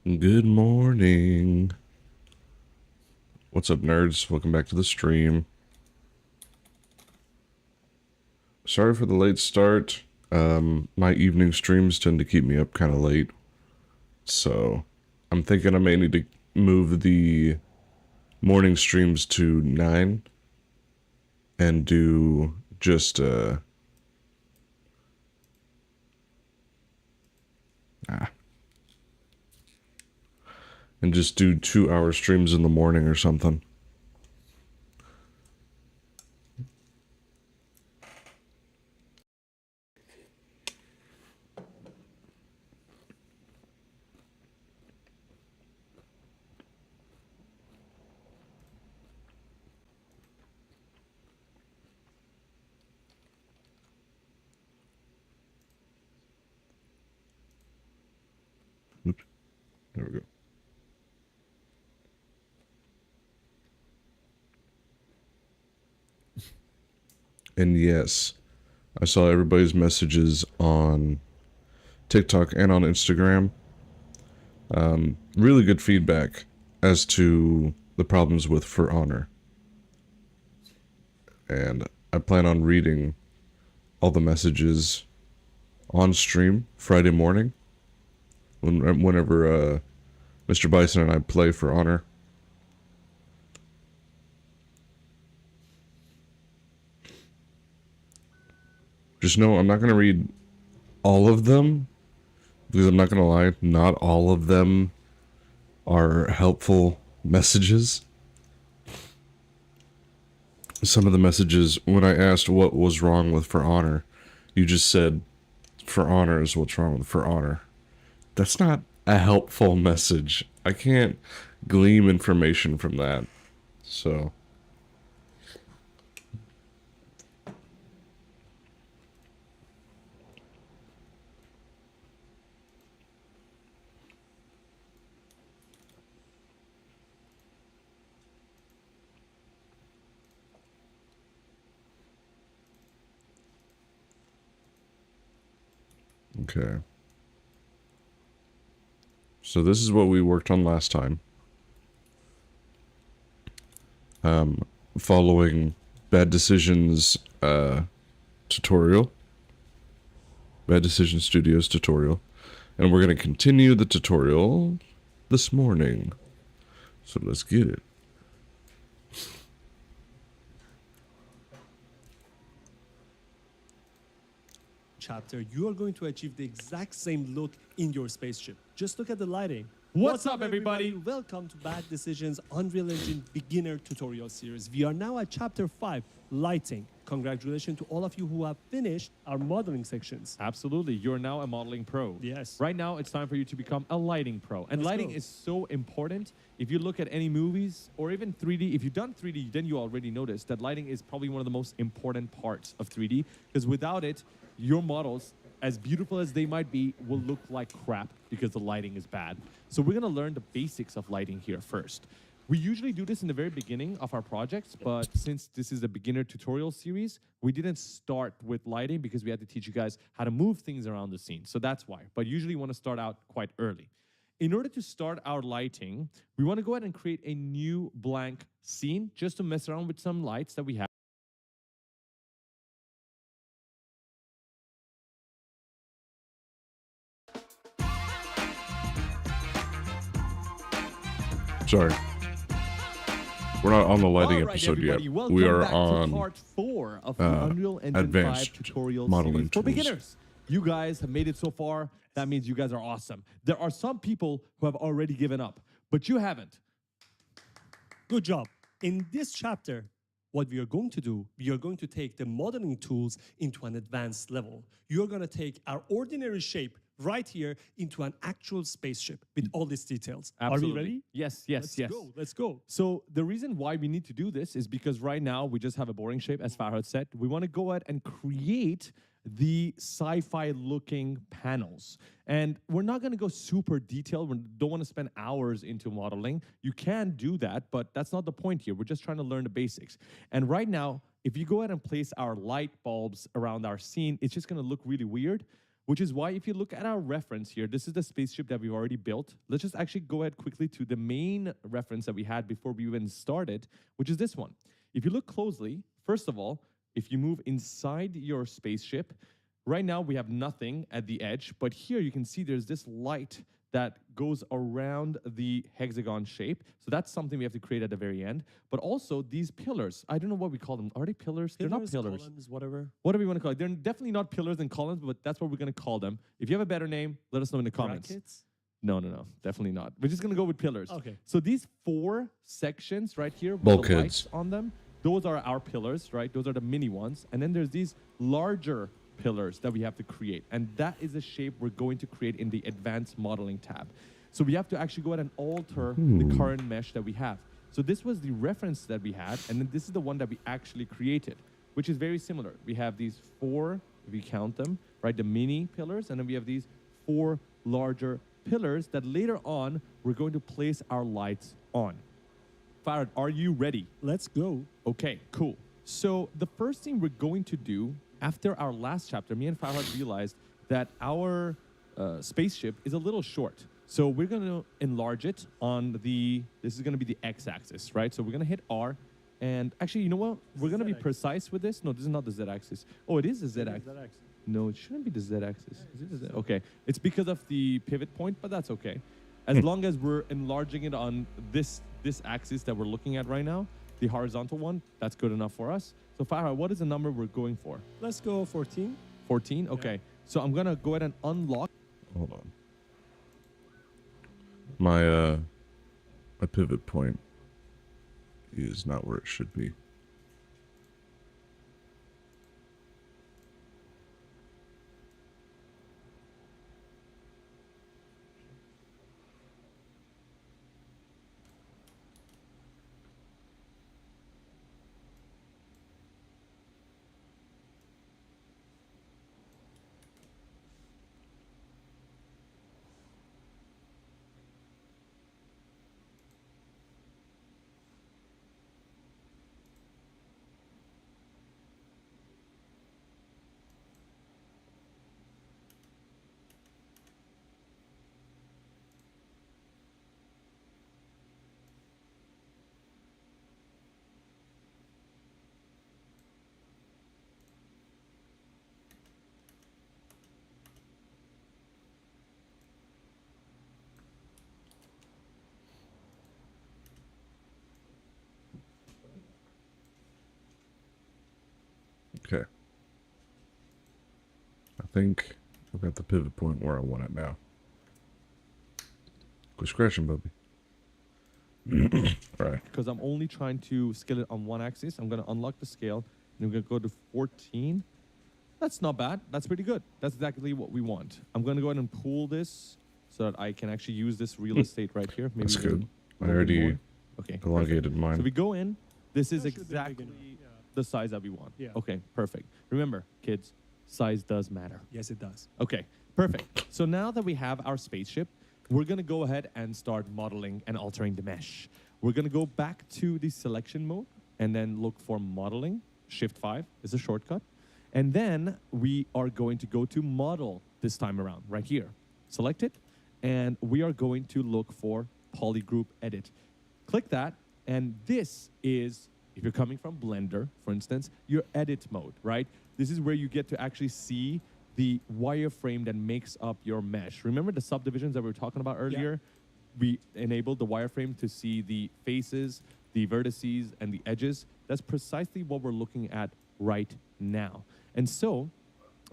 Good morning. What's up, nerds? Welcome back to the stream. Sorry for the late start. My evening streams tend to keep me up kind of late. So, I'm thinking I may need to move the morning streams to 9 and do just, and just do 2-hour streams in the morning or something. Oops, there we go. And yes, I saw everybody's messages on TikTok and on Instagram. Really good feedback as to the problems with For Honor. And I plan on reading all the messages on stream Friday morning whenever Mr. Bison and I play For Honor. Just know I'm not going to read all of them, because I'm not going to lie, not all of them are helpful messages. Some of the messages, when I asked what was wrong with For Honor, you just said, For Honor is what's wrong with For Honor. That's not a helpful message. I can't glean information from that. So... Okay. So this is what we worked on last time. Following Bad Decisions tutorial. Bad Decision Studios tutorial. And we're going to continue the tutorial this morning. So let's get it. Chapter, you are going to achieve the exact same look in your spaceship. Just look at the lighting. What's up, everybody? Welcome to Bad Decisions Unreal Engine Beginner Tutorial Series. We are now at Chapter 5, Lighting. Congratulations to all of you who have finished our modeling sections. Absolutely. You're now a modeling pro. Yes. Right now, it's time for you to become a lighting pro. And Let's lighting go. is so important. If you look at any movies or even 3D, if you've done 3D, then you already noticed that lighting is probably one of the most important parts of 3D, because without it, your models, as beautiful as they might be, will look like crap because the lighting is bad. So we're going to learn the basics of lighting here first. We usually do this in the very beginning of our projects, but since this is a beginner tutorial series, we didn't start with lighting because we had to teach you guys how to move things around the scene. So that's why. But usually you want to start out quite early. In order to start our lighting, we want to go ahead and create a new blank scene just to mess around with some lights that we have. Sorry. We're not on the lighting All right, episode yet. everybody, welcome We are back to on part 4 of the Unreal Engine advanced 5 tutorial modeling series for tools. beginners. You guys have made it so far. That means you guys are awesome. There are some people who have already given up, but you haven't. Good job. In this chapter, what we are going to do, we are going to take the modeling tools into an advanced level. You're going to take our ordinary shape right here into an actual spaceship with all these details. Absolutely. Are we ready? Yes. Let's go. So the reason why we need to do this is because right now we just have a boring shape, as Farhad said. We want to go ahead and create the sci-fi looking panels. And we're not going to go super detailed. We don't want to spend hours into modeling. You can do that, but that's not the point here. We're just trying to learn the basics. And right now, if you go ahead and place our light bulbs around our scene, it's just going to look really weird. which is why if you look at our reference here, this is the spaceship that we've already built. Let's just actually go ahead quickly to the main reference that we had before we even started, which is this one. If you look closely, first of all, if you move inside your spaceship, right now we have nothing at the edge, but here you can see there's this light that goes around the hexagon shape. So that's something we have to create at the very end. But also these pillars, I don't know what we call them. Are they pillars? They're not pillars. Columns, whatever. What do we want to call it? They're definitely not pillars and columns, but that's what we're going to call them. If you have a better name, let us know in the comments. Brackets? No, definitely not. We're just going to go with pillars. Okay. So these 4 sections right here with Bulkheads. the lights on them, those are our pillars, right? Those are the mini ones. And then there's these larger pillars that we have to create. And that is the shape we're going to create in the advanced modeling tab. So we have to actually go ahead and alter the current mesh that we have. So this was the reference that we had, and then this is the one that we actually created, which is very similar. We have these 4, if you count them, right, the mini pillars, and then we have these 4 larger pillars that later on we're going to place our lights on. Farhad, are you ready? Let's go. Okay, cool. So the first thing we're going to do after our last chapter, me and Farhad realized that our spaceship is a little short. So we're going to enlarge it on the, this is going to be the x-axis, right? So we're going to hit R. And actually, you know what? We're going to be precise with this. No, this is not the z-axis. Oh, it is the z-axis. No, it shouldn't be the z-axis. Is it the z? Okay. It's because of the pivot point, but that's okay. As long as we're enlarging it on this axis that we're looking at right now, the horizontal one, that's good enough for us. So Farhad, what is the number we're going for? Let's go 14. 14? Okay. So I'm going to go ahead and unlock. Hold on. My pivot point is not where it should be. Okay. I think I've got the pivot point where I want it now. Quit scratching, Bubby. Right. Because I'm only trying to scale it on one axis. I'm going to unlock the scale. And we're going to go to 14. That's not bad. That's pretty good. That's exactly what we want. I'm going to go ahead and pull this so that I can actually use this real estate right here. Maybe That's a little- good. a I little bit already more. Okay. elongated perfect. mine. So we go in. This is That should be big exactly enough. Yeah. the size that we want. Yeah. Okay, perfect. Remember, kids, size does matter. Yes, it does. Okay, perfect. So now that we have our spaceship, we're going to go ahead and start modeling and altering the mesh. We're going to go back to the selection mode and then look for modeling. Shift 5 is a shortcut. And then we are going to go to model this time around, right here. Select it, and we are going to look for polygroup edit. Click that, and this is, if you're coming from Blender, for instance, your edit mode, right? This is where you get to actually see the wireframe that makes up your mesh. Remember the subdivisions that we were talking about earlier? We enabled the wireframe to see the faces, the vertices, and the edges. That's precisely what we're looking at right now. And so,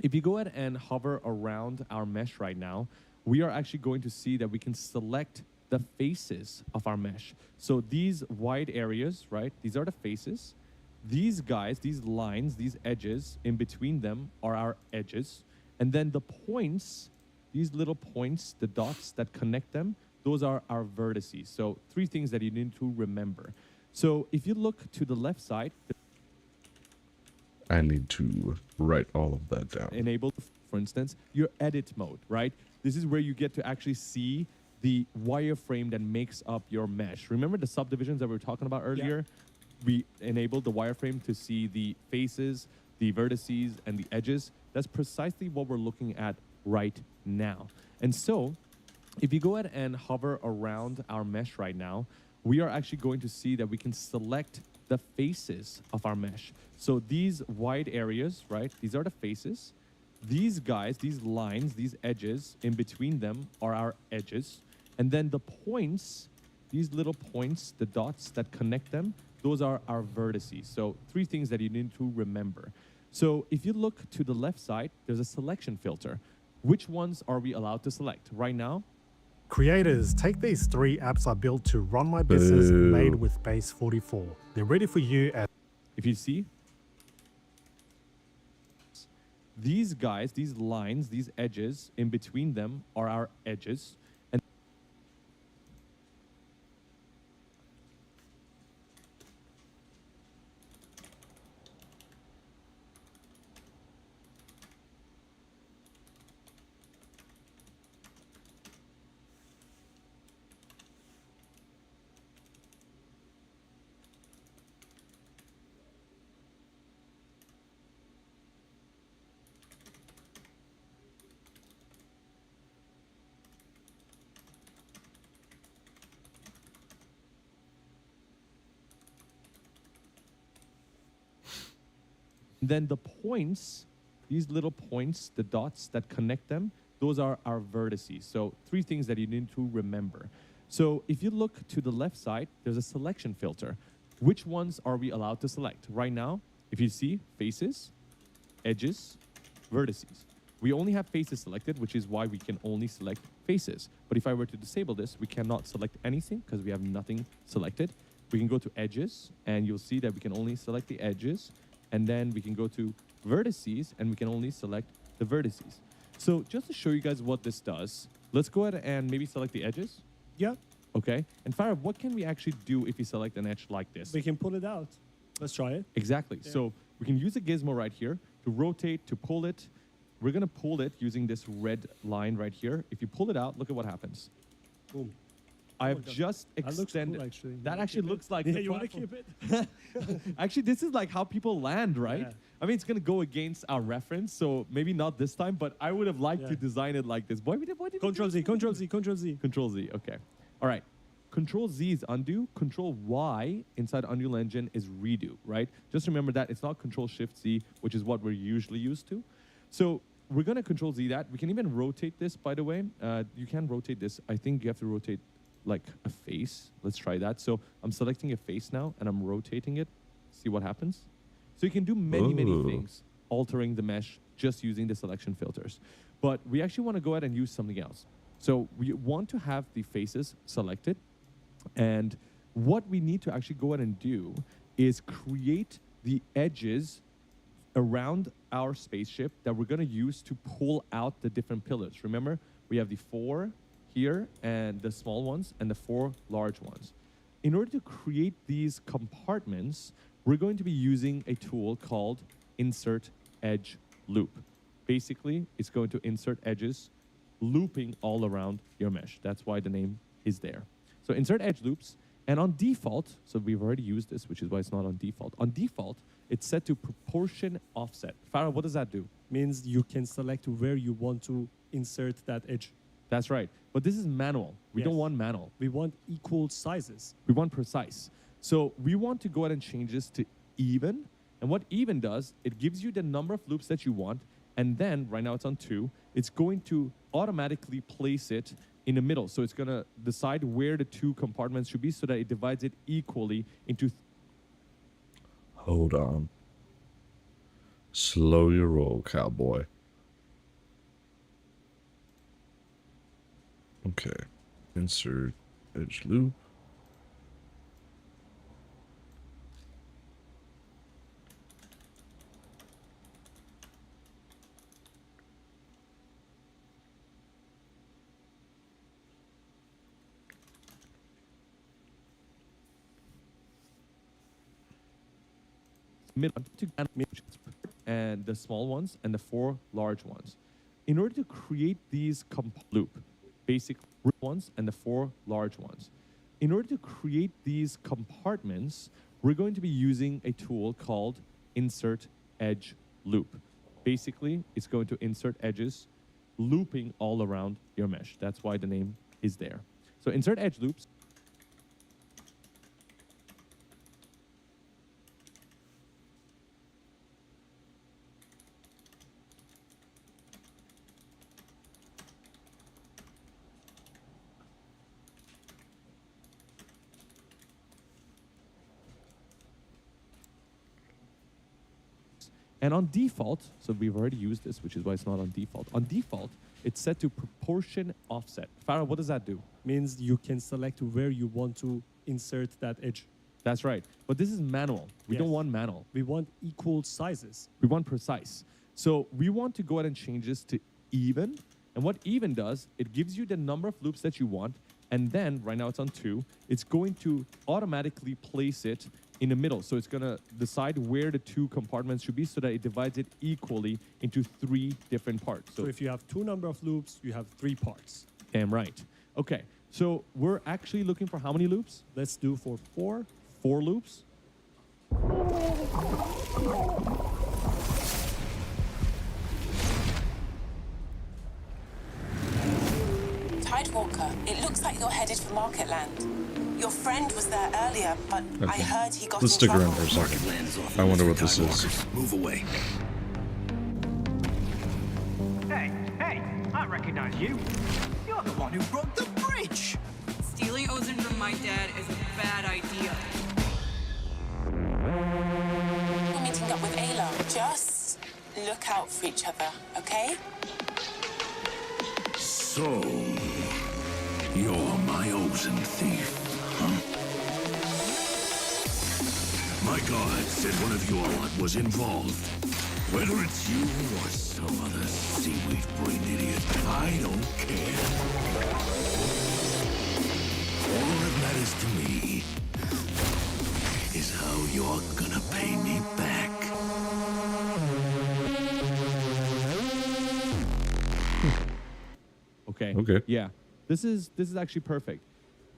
if you go ahead and hover around our mesh right now, we are actually going to see that we can select the faces of our mesh. So these wide areas, right? These are the faces. These guys, these lines, these edges in between them are our edges. And then the points, these little points, the dots that connect them, those are our vertices. So 3 things that you need to remember. So if you look to the left side, I need to write all of that down. enable, for instance, your edit mode, right? This is where you get to actually see the wireframe that makes up your mesh. Remember the subdivisions that we were talking about earlier? We enabled the wireframe to see the faces, the vertices, and the edges. That's precisely what we're looking at right now. And so if you go ahead and hover around our mesh right now, we are actually going to see that we can select the faces of our mesh. So these wide areas, right? These are the faces. These guys, these lines, these edges in between them are our edges. And then the points, these little points, the dots that connect them, those are our vertices. So three things that you need to remember. So if you look to the left side, there's a selection filter. Which ones are we allowed to select? Right now, Creators, take these 3 apps I built to run my business Boo. made with Base 44. They're ready for you at if you see, these guys, these lines, these edges in between them are our edges. And then the points, these little points, the dots that connect them, those are our vertices. So three things that you need to remember. So if you look to the left side, there's a selection filter. Which ones are we allowed to select? Right now, if you see faces, edges, vertices. We only have faces selected, which is why we can only select faces. But if I were to disable this, we cannot select anything because we have nothing selected. We can go to edges and you'll see that we can only select the edges. And then we can go to vertices and we can only select the vertices. So just to show you guys what this does, let's go ahead and maybe select the edges. Yeah, Okay. And Farah, what can we actually do if we select an edge like this? we can pull it out. Let's try it. Exactly. Yeah. So we can use a gizmo right here to rotate, to pull it. We're going to pull it using this red line right here. If you pull it out, look at what happens. Boom. I've God. just That looks extended. cool, actually. That You actually keep it? looks like Yeah, the you want to platform. keep it? Actually, this is like how people land, right? Yeah. I mean, it's going to go against our reference, so maybe not this time, but I would have liked Yeah. to design it like this. Why did we do Control Z, Control Z, Control Z. Control Z, okay. All right. Control Z is undo. Control Y inside Unreal Engine is redo, right? Just remember that it's not Control Shift Z, which is what we're usually used to. So we're going to Control Z that. We can even rotate this, by the way. You can rotate this. I think you have to rotate like a face. Let's try that. So I'm selecting a face now, and I'm rotating it. See what happens? So you can do many Ooh. things, altering the mesh just using the selection filters. But we actually want to go ahead and use something else. So we want to have the faces selected. And what we need to actually go ahead and do is create the edges around our spaceship that we're going to use to pull out the different pillars. Remember, we have the 4 here and the small ones and the 4 large ones. In order to create these compartments, we're going to be using a tool called Insert Edge Loop. Basically, it's going to insert edges looping all around your mesh. That's why the name is there. So insert edge loops, and on default, so we've already used this, which is why it's not on default. On default, it's set to proportion offset. Farah, what does that do? Means you can select where you want to insert that edge. That's right. But this is manual. We don't Yes. want manual. We want equal sizes. We want precise. So we want to go ahead and change this to even. And what even does, it gives you the number of loops that you want. And then, right now it's on 2, it's going to automatically place it in the middle. So it's going to decide where the 2 compartments should be so that it divides it equally into Hold on. Slow your roll, cowboy. Okay. Insert edge loop. middle and the small ones and the 4 large ones. In order to create these loop, basic ones and the 4 large ones. In order to create these compartments, we're going to be using a tool called Insert Edge Loop. Basically, it's going to insert edges looping all around your mesh. That's why the name is there. So insert edge loops. And on default, so we've already used this, which is why it's not on default. On default, it's set to proportion offset. Farah, what does that do? Means you can select where you want to insert that edge. That's right. But this is manual. We don't Yes. want manual. We want equal sizes. We want precise. So we want to go ahead and change this to even. And what even does, it gives you the number of loops that you want. And then, right now it's on 2, it's going to automatically place it in the middle. So it's going to decide where the 2 compartments should be so that it divides it equally into 3 different parts. So if you have 2 number of loops, you have 3 parts. Damn right. Okay, so we're actually looking for how many loops? Let's do for 4. 4 loops. Tidewalker, it looks like you're headed for Marketland. Your friend was there earlier, but I Okay. heard he got Let's in stick trouble. around for a second. Lands off I wonder Mr. what this is. Tidewalkers. Move away. Hey, I recognize you. You're the one who broke the bridge. Stealing Ozen from my dad is a bad idea. You're meeting up with Ayla. Just look out for each other, okay? So, you're my Ozen thief, huh? My guard said one of your lot was involved. Whether it's you or some other seaweed-brained idiot, I don't care. All that matters to me is how you're gonna pay me back. Okay. Okay. Yeah. This is actually perfect.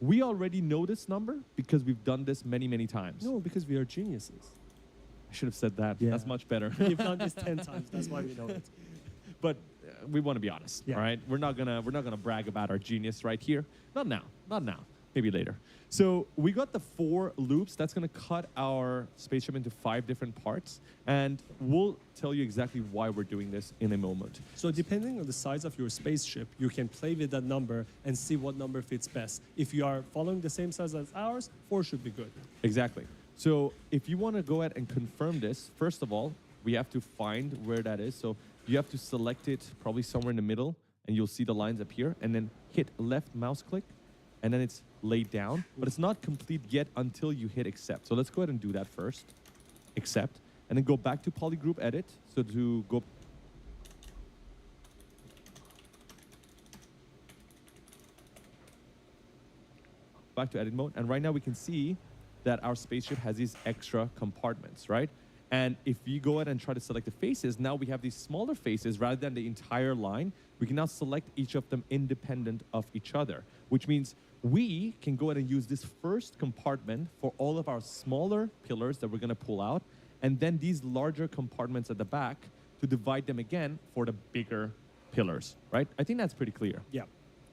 We already know this number because we've done this many, many times. No, because we are geniuses. I should have said that. Yeah. That's much better. We've done this 10 times. That's why we know it. But we want to be honest. Yeah. All right. We're not gonna brag about our genius right here. Not now. Not now. Maybe later. So we got the 4 loops. That's gonna cut our spaceship into 5 different parts, and we'll tell you exactly why we're doing this in a moment. So depending on the size of your spaceship, you can play with that number and see what number fits best. If you are following the same size as ours, 4 should be good. Exactly. So if you want to go ahead and confirm this, first of all, we have to find where that is. So you have to select it probably somewhere in the middle, and you'll see the lines appear, and then hit left mouse click, and then it's laid down. But it's not complete yet until you hit accept. So let's go ahead and do that first. Accept, and then go back to polygroup edit. So to go back to edit mode, and right now we can see that our spaceship has these extra compartments, right? And if you go ahead and try to select the faces, now we have these smaller faces rather than the entire line. We can now select each of them independent of each other, which means we can go ahead and use this first compartment for all of our smaller pillars that we're going to pull out, and then these larger compartments at the back to divide them again for the bigger pillars, right? I think that's pretty clear. Yeah.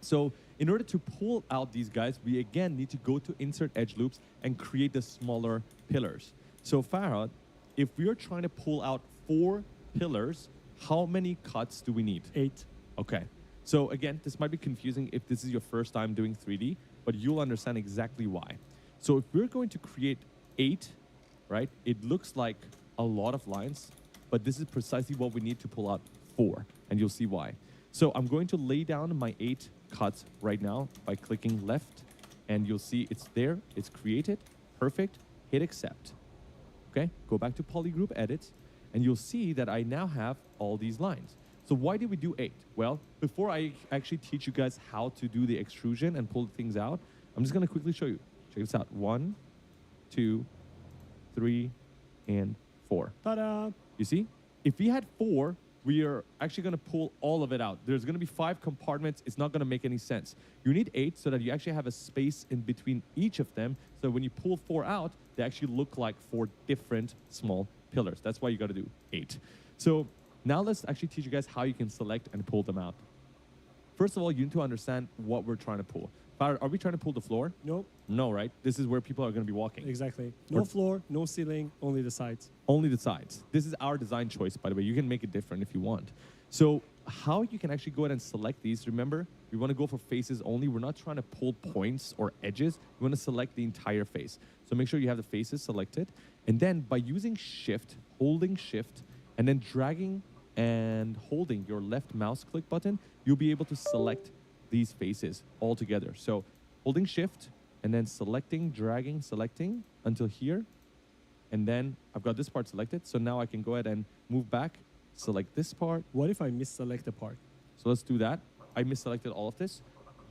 So in order to pull out these guys, we again need to go to insert edge loops and create the smaller pillars. So Farhad, if we are trying to pull out 4 pillars, how many cuts do we need? 8. Okay. So again, this might be confusing if this is your first time doing 3D, but you'll understand exactly why. So if we're going to create 8, right, it looks like a lot of lines, but this is precisely what we need to pull out 4, and you'll see why. So I'm going to lay down my 8 cuts right now by clicking left, and you'll see it's there, it's created, perfect, hit accept. Okay, go back to polygroup edit, and you'll see that I now have all these lines. So why did we do 8? Well, before I actually teach you guys how to do the extrusion and pull things out, I'm just gonna quickly show you. Check this out, 1, 2, 3, and 4. Ta-da! You see? If we had 4, we are actually going to pull all of it out. There's going to be 5 compartments. It's not going to make any sense. You need 8 so that you actually have a space in between each of them. So when you pull 4 out, they actually look like 4 different small pillars. That's why you got to do 8. So now let's actually teach you guys how you can select and pull them out. First of all, you need to understand what we're trying to pull. Farah, are we trying to pull the floor? Nope, No, right? This is where people are going to be walking. exactly. No floor, no ceiling, only the sides. Only the sides. This is our design choice, by the way. You can make it different if you want. So how you can actually go ahead and select these, remember, we want to go for faces only. We're not trying to pull points or edges. We want to select the entire face. So make sure you have the faces selected. And then by using shift, holding shift, and then dragging and holding your left mouse click button, you'll be able to select these faces all together. So holding shift and then selecting, dragging, selecting until here. And then I've got this part selected. So now I can go ahead and move back, select this part. What if I misselect a part? So let's do that. I misselected all of this.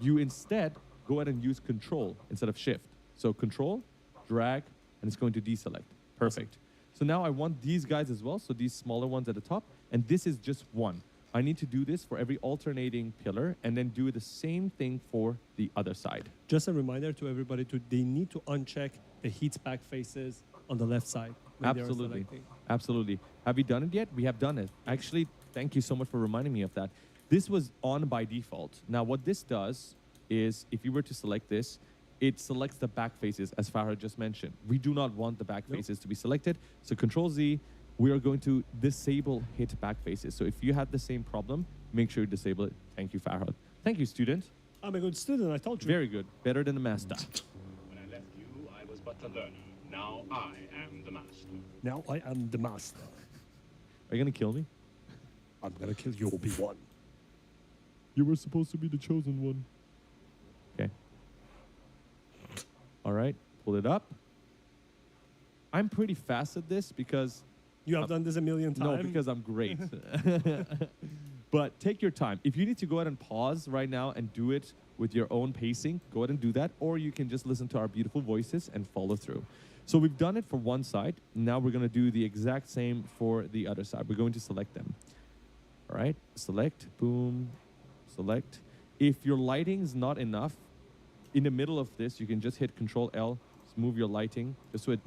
You instead go ahead and use control instead of shift. So control, drag, and it's going to deselect. Perfect. So now I want these guys as well. So these smaller ones at the top. And this is just one. I need to do this for every alternating pillar and then do the same thing for the other side. Just a reminder to everybody they need to uncheck the heat back faces on the left side. when they are Absolutely. selecting. Absolutely. Have we done it yet? We have done it. Actually, thank you so much for reminding me of that. This was on by default. Now, what this does is if you were to select this, it selects the back faces, as Farah just mentioned. We do not want the back faces to be selected. So Control Z, we are going to disable hit back faces. So if you had the same problem, make sure you disable it. Thank you, Farhad. Thank you, student. I'm a good student, I told you. Very good. Better than the master. When I left you, I was but a learner. Now I am the master. Now I am the master. Are you going to kill me? I'm gonna kill you, Obi-Wan. You were supposed to be the chosen one. Okay. All right. Pull it up. I'm pretty fast at this because... You have done this a million times. No, because I'm great. But take your time. If you need to go ahead and pause right now and do it with your own pacing, go ahead and do that. Or you can just listen to our beautiful voices and follow through. So we've done it for one side. Now we're going to do the exact same for the other side. We're going to select them. All right. Select. Boom. Select. If your lighting is not enough, in the middle of this, you can just hit Control L. Just move your lighting. Just so it...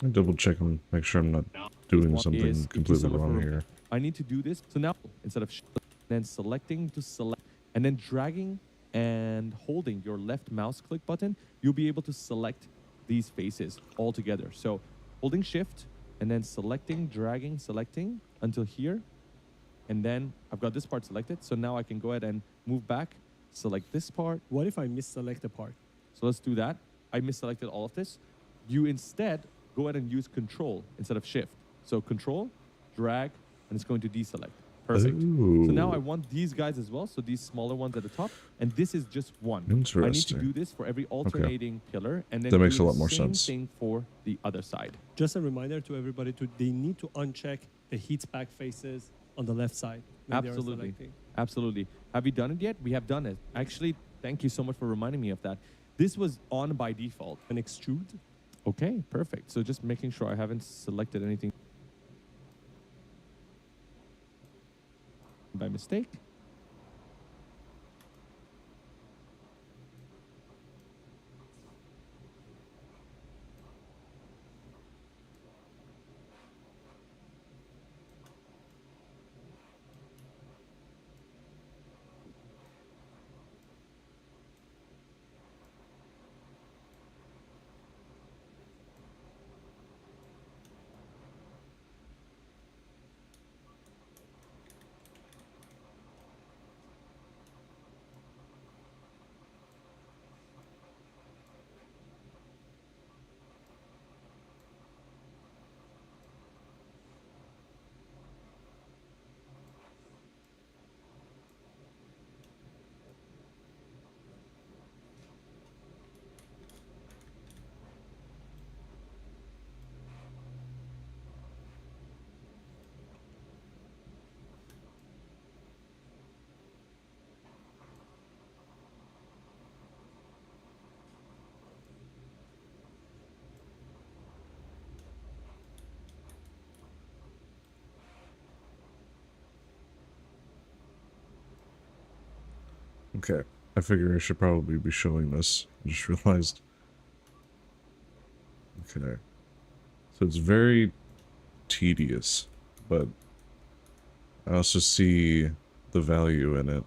I double check and make sure I'm not doing One something is- completely so wrong for- here. I need to do this. So now, instead of then selecting to select, and then dragging and holding your left mouse click button, you'll be able to select these faces all together. So holding shift and then selecting, dragging, selecting until here. And then I've got this part selected. So now I can go ahead and move back, select this part. What if I misselect a part? So let's do that. I misselected all of this. You instead go ahead and use control instead of shift. So control, drag, and it's going to deselect. Perfect. So now I want these guys as well. So these smaller ones at the top. And this is just one. I need to Interesting. do this for every alternating pillar. And then That makes do a lot the more same sense. thing for the other side. Just a reminder to everybody they need to uncheck the heat back faces on the left side. when they are Absolutely. selecting. Absolutely. Have we done it yet? We have done it. Actually, thank you so much for reminding me of that. This was on by default. And extrude. Okay, perfect. So just making sure I haven't selected anything by mistake. Okay. I figure I should probably be showing this. I just realized. Okay. So it's very tedious but I also see the value in it.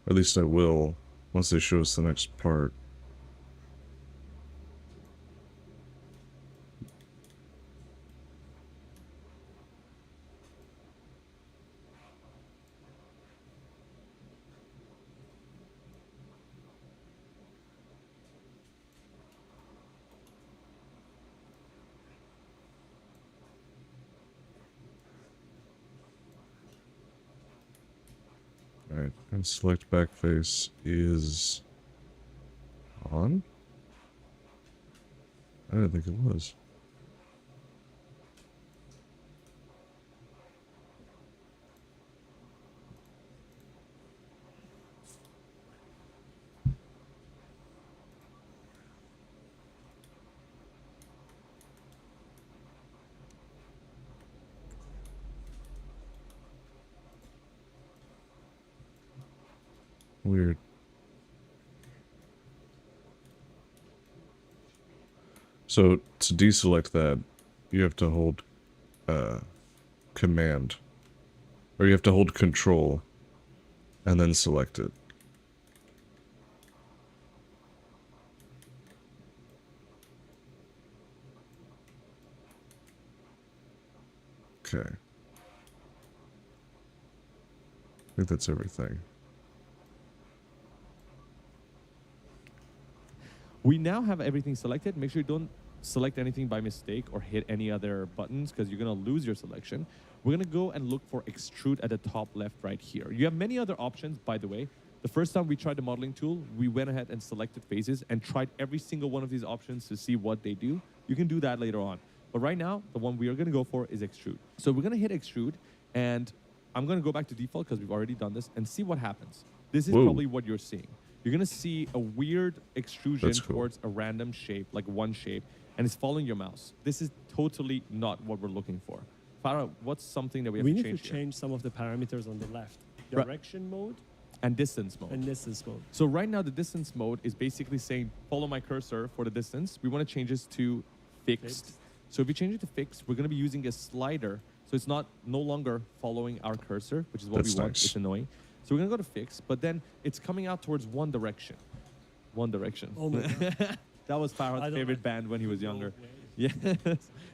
Or at least I will once they show us the next part. Alright, and select back face is on? I didn't think it was. Weird. So to deselect that, you have to hold command, or you have to hold control and then select it. Okay. I think that's everything. We now have everything selected. Make sure you don't select anything by mistake or hit any other buttons because you're going to lose your selection. We're going to go and look for extrude at the top left right here. You have many other options, by the way. The first time we tried the modeling tool, we went ahead and selected faces and tried every single one of these options to see what they do. You can do that later on. But right now, the one we are going to go for is extrude. So we're going to hit extrude, and I'm going to go back to default because we've already done this and see what happens. This is probably what you're seeing. You're going to see a weird extrusion towards a random shape, like one shape, and it's following your mouse. This is totally not what we're looking for. Farah, what's something that we have to change? We need to change some of the parameters on the left. Direction mode and distance mode. And distance mode. So right now the distance mode is basically saying follow my cursor for the distance. We want to change this to fixed. So if we change it to fixed, we're going to be using a slider. So it's no longer following our cursor, which is what we want. Nice. It's annoying. So we're going to go to fix, but then it's coming out towards One Direction. One Direction. Oh my God. That was Farhad's favorite band when he was younger. Yes.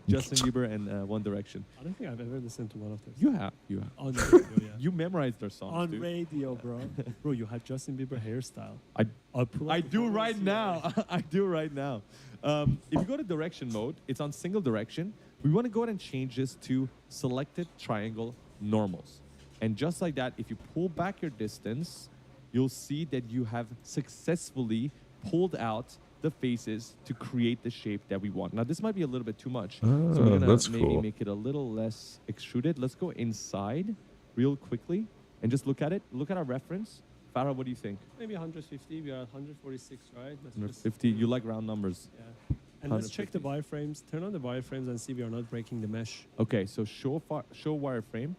Justin Bieber and One Direction. I don't think I've ever listened to one of those. You have. You have. On radio, yeah. You memorized their songs, on dude. radio, bro. Bro, you had Justin Bieber hairstyle. I do right now. I do right now. If you go to direction mode, it's on single direction. We want to go ahead and change this to selected triangle normals. And just like that, if you pull back your distance, you'll see that you have successfully pulled out the faces to create the shape that we want. Now, this might be a little bit too much. So we're going to maybe make it a little less extruded. Let's go inside real quickly and just look at it. Look at our reference. Farah, what do you think? Maybe 150. We are at 146, right? 150. You like round numbers. Yeah. And let's check the wireframes. Turn on the wireframes and see we are not breaking the mesh. Okay, so show wireframe.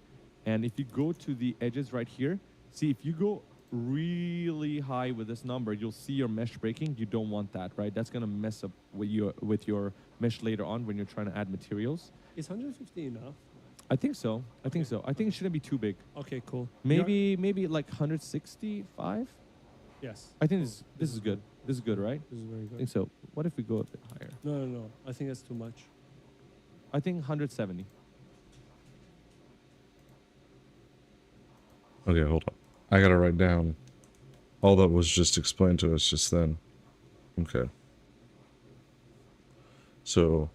And if you go to the edges right here, see if you go really high with this number, you'll see your mesh breaking. You don't want that, right? That's going to mess up with your mesh later on when you're trying to add materials. Is 150 enough? I think so. I think so. I think it shouldn't be too big. Okay, cool. Maybe like 165? Yes. I think this is good. This is good, right? This is very good. I think so. What if we go a bit higher? No. I think that's too much. I think 170. Okay, hold on. I gotta write down all that was just explained to us just then. Okay. So...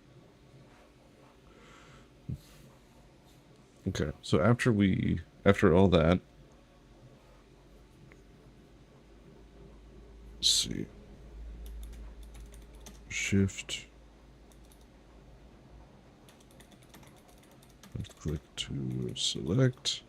Okay, so after all that... Let's see. Shift. And click to select.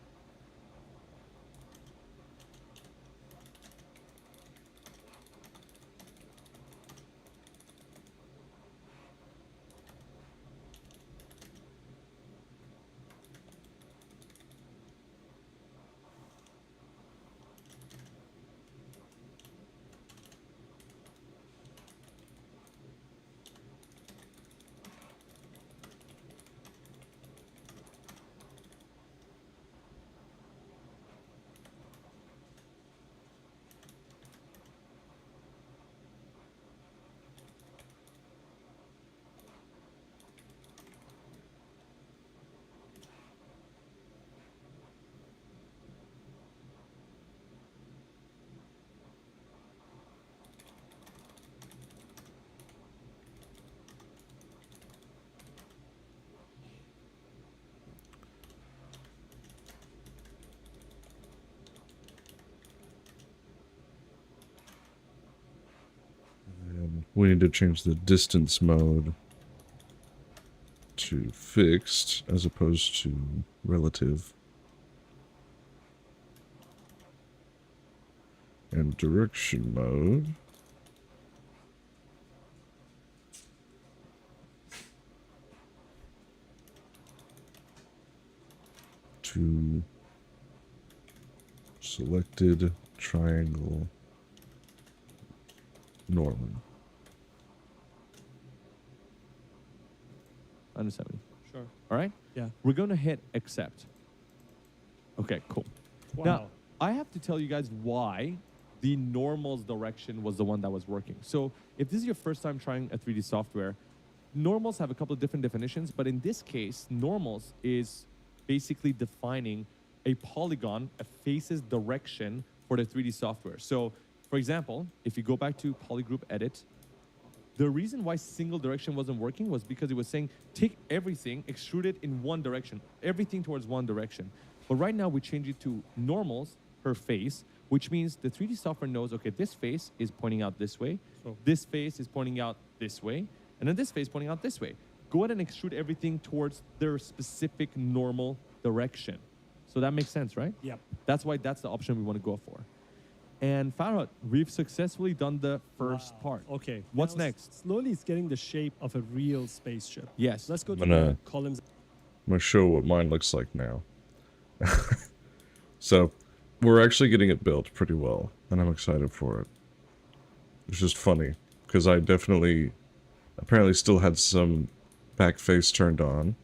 we need to change the distance mode to fixed as opposed to relative. And direction mode to selected triangle normal. Under 70. Sure. All right? Yeah. We're going to hit accept. Okay, cool. Wow. Now, I have to tell you guys why the normals direction was the one that was working. So if this is your first time trying a 3D software, normals have a couple of different definitions, but in this case, normals is basically defining a polygon, a face's direction for the 3D software. So for example, if you go back to Polygroup Edit, the reason why single direction wasn't working was because it was saying, take everything, extrude it in one direction, everything towards one direction. But right now we change it to normals per face, which means the 3D software knows, okay, this face is pointing out this way, this face is pointing out this way, and then this face pointing out this way. Go ahead and extrude everything towards their specific normal direction. So that makes sense, right? Yep. That's why that's the option we want to go for. And Farhad, we've successfully done the first part. Okay. What's Now next? Slowly, it's getting the shape of a real spaceship. Yes. Let's go to I'm gonna- the columns. I'm going to show what mine looks like now. So, we're actually getting it built pretty well, and I'm excited for it. It's just funny, because I definitely, apparently still had some back face turned on.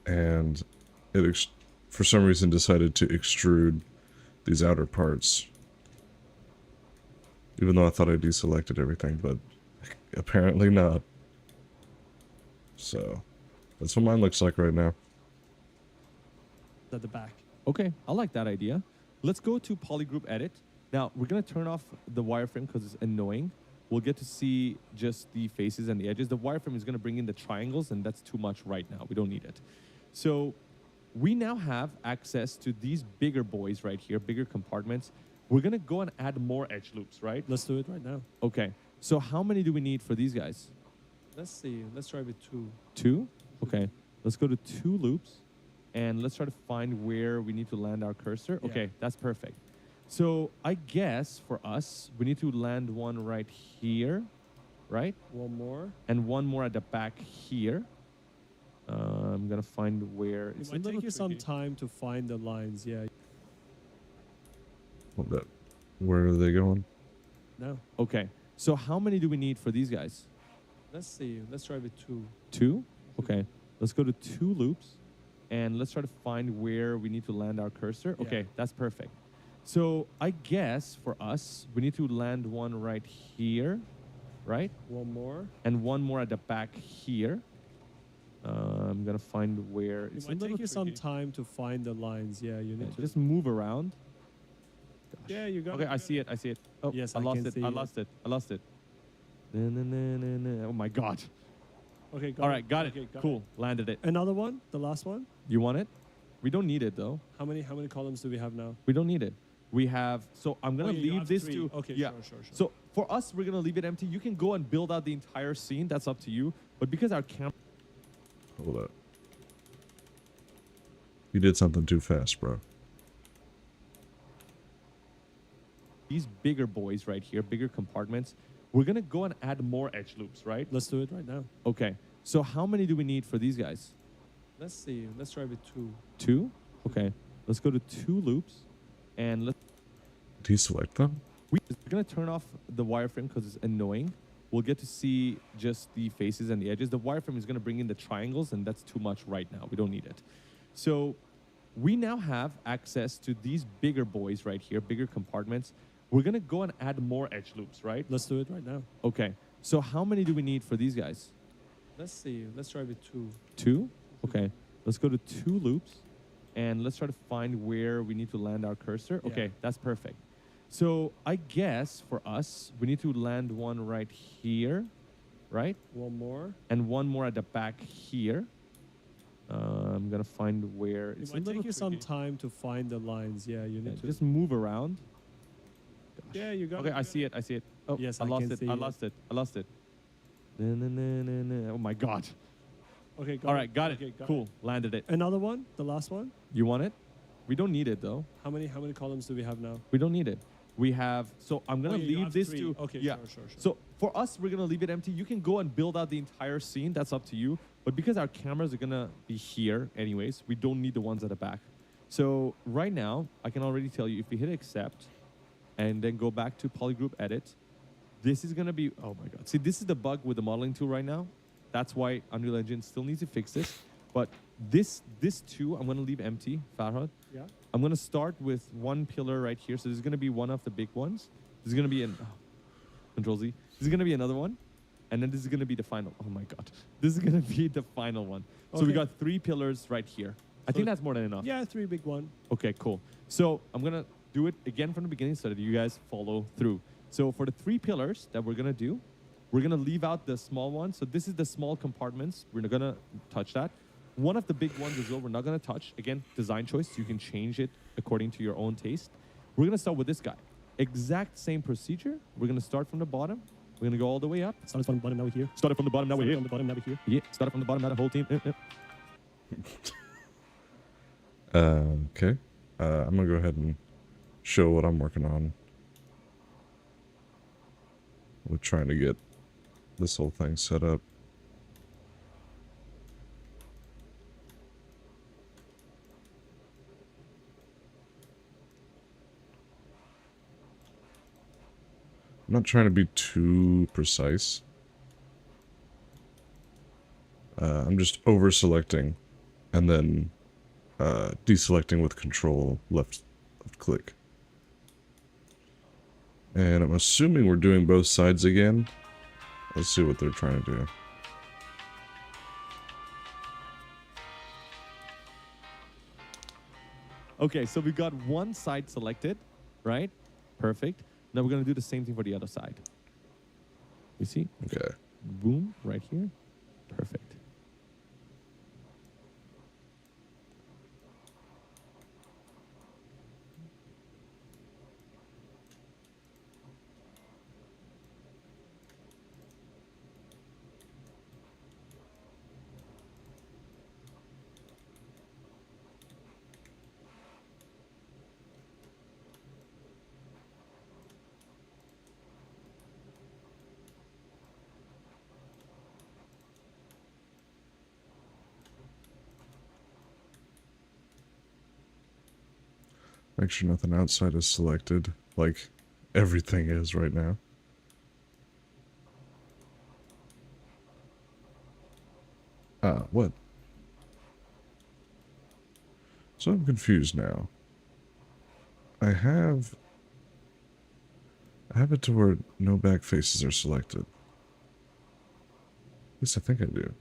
And it, for some reason, decided to extrude these outer parts. Even though I thought I deselected everything, but apparently not. So, that's what mine looks like right now. At the back. Okay, I like that idea. Let's go to Polygroup Edit. Now, we're going to turn off the wireframe because it's annoying. We'll get to see just the faces and the edges. The wireframe is going to bring in the triangles, and that's too much right now. We don't need it. So we now have access to these bigger boys right here, bigger compartments. We're going to go and add more edge loops, right? Let's do it right now. Okay, so how many do we need for these guys? Let's see. Let's try with 2. 2? Okay, let's go to 2 loops. And let's try to find where we need to land our cursor. Yeah. Okay, that's perfect. So I guess for us, we need to land one right here, right? One more. And one more at the back here. I'm going to find where It it's a might little take you some tricky. time to find the lines. Yeah. What the, where are they going? No. Okay, so how many do we need for these guys? Let's see. Let's try with 2. 2? Okay, let's go to 2 loops. And let's try to find where we need to land our cursor. Yeah. Okay, that's perfect. So I guess for us, we need to land one right here, right? One more. And one more at the back here. I'm going to find where It it's a might little take you some tricky. time to find the lines. Yeah, you Yeah, need to. just move around. Yeah, you got Okay, it. I see it. I see it. Oh, Yes, I I lost can it. see I it. lost it. I lost it. Oh my God. Okay, got All it. right, got it. Okay, got Cool. Landed it. Another one? The last one? You want it? We don't need it though. How many columns do we have now? We don't need it. We have, so I'm going Oh, to yeah, you leave have this 3. to, Okay, yeah. sure. So for us, we're going to leave it empty. You can go and build out the entire scene. That's up to you. But because our camera, Hold up. You did something too fast, bro. these bigger boys right here, bigger compartments, we're going to go and add more edge loops, right? Let's do it right now. Okay. So how many do we need for these guys? Let's see. Let's try with 2. 2? Okay. Let's go to 2 loops. And let's Deselect them? we're going to turn off the wireframe because it's annoying. We'll get to see just the faces and the edges. The wireframe is going to bring in the triangles, and that's too much right now. We don't need it. So we now have access to these bigger boys right here, bigger compartments. We're going to go and add more edge loops, right? Let's do it right now. Okay. So how many do we need for these guys? Let's see. Let's try with 2. 2? Okay. Let's go to 2 loops. And let's try to find where we need to land our cursor. Yeah. Okay, that's perfect. So I guess for us, we need to land one right here, right? One more. And one more at the back here. I'm going to find where It it's a might little take you some tricky. time to find the lines. Yeah, you Yeah, need to. just move around. Yeah, you got Okay, it. I see it. I see it. Oh, Yes, I I lost can it. see I it. lost it. I lost it. Oh my god. Okay, All right, got it. Okay, got Cool. Landed it. Another one, the last one. You want it? We don't need it though. How many columns do we have now? We don't need it. We have, so I'm gonna Oh, yeah, you leave have this 3. to, Okay, yeah. sure. So for us, we're gonna leave it empty. You can go and build out the entire scene. That's up to you. But because our cameras are gonna be here anyways, we don't need the ones at the back. So right now, I can already tell you, if we hit accept and then go back to Polygroup edit, this is gonna be, oh my God. See, this is the bug with the modeling tool right now. That's why Unreal Engine still needs to fix this. But this too, I'm gonna leave empty, Farhad. Yeah. I'm gonna start with one pillar right here. So this is gonna be one of the big ones. This is gonna be Control Z. This is gonna be another one, and then this is gonna be the final. Oh my God, this is gonna be the final one. So we Okay. got 3 pillars right here. I think that's more than enough. Yeah, 3 big one. Okay, cool. So I'm gonna do it again from the beginning so that you guys follow through. So for the 3 pillars that we're gonna do, we're gonna leave out the small ones. So this is the small compartments. We're not gonna touch that. One of the big ones as well, we're not gonna touch. Again, design choice. You can change it according to your own taste. We're gonna start with this guy. Exact same procedure. We're gonna start from the bottom. We're gonna go all the way up. Started from the bottom, now we're here. Started from the bottom, now we're Started here. from the bottom, now we're here. Yeah, started from the bottom, now the whole team. Okay. I'm gonna go ahead and show what I'm working on. We're trying to get this whole thing set up. I'm not trying to be too precise. I'm just over selecting and then deselecting with control left click. And I'm assuming we're doing both sides again. Let's see what they're trying to do. Okay, so we got one side selected, right? Perfect. Now we're gonna do the same thing for the other side. You see? Okay. Boom, right here. Perfect. Make sure nothing outside is selected, like everything is right now. What? So I'm confused now. I have it to where no back faces are selected. At least I think I do.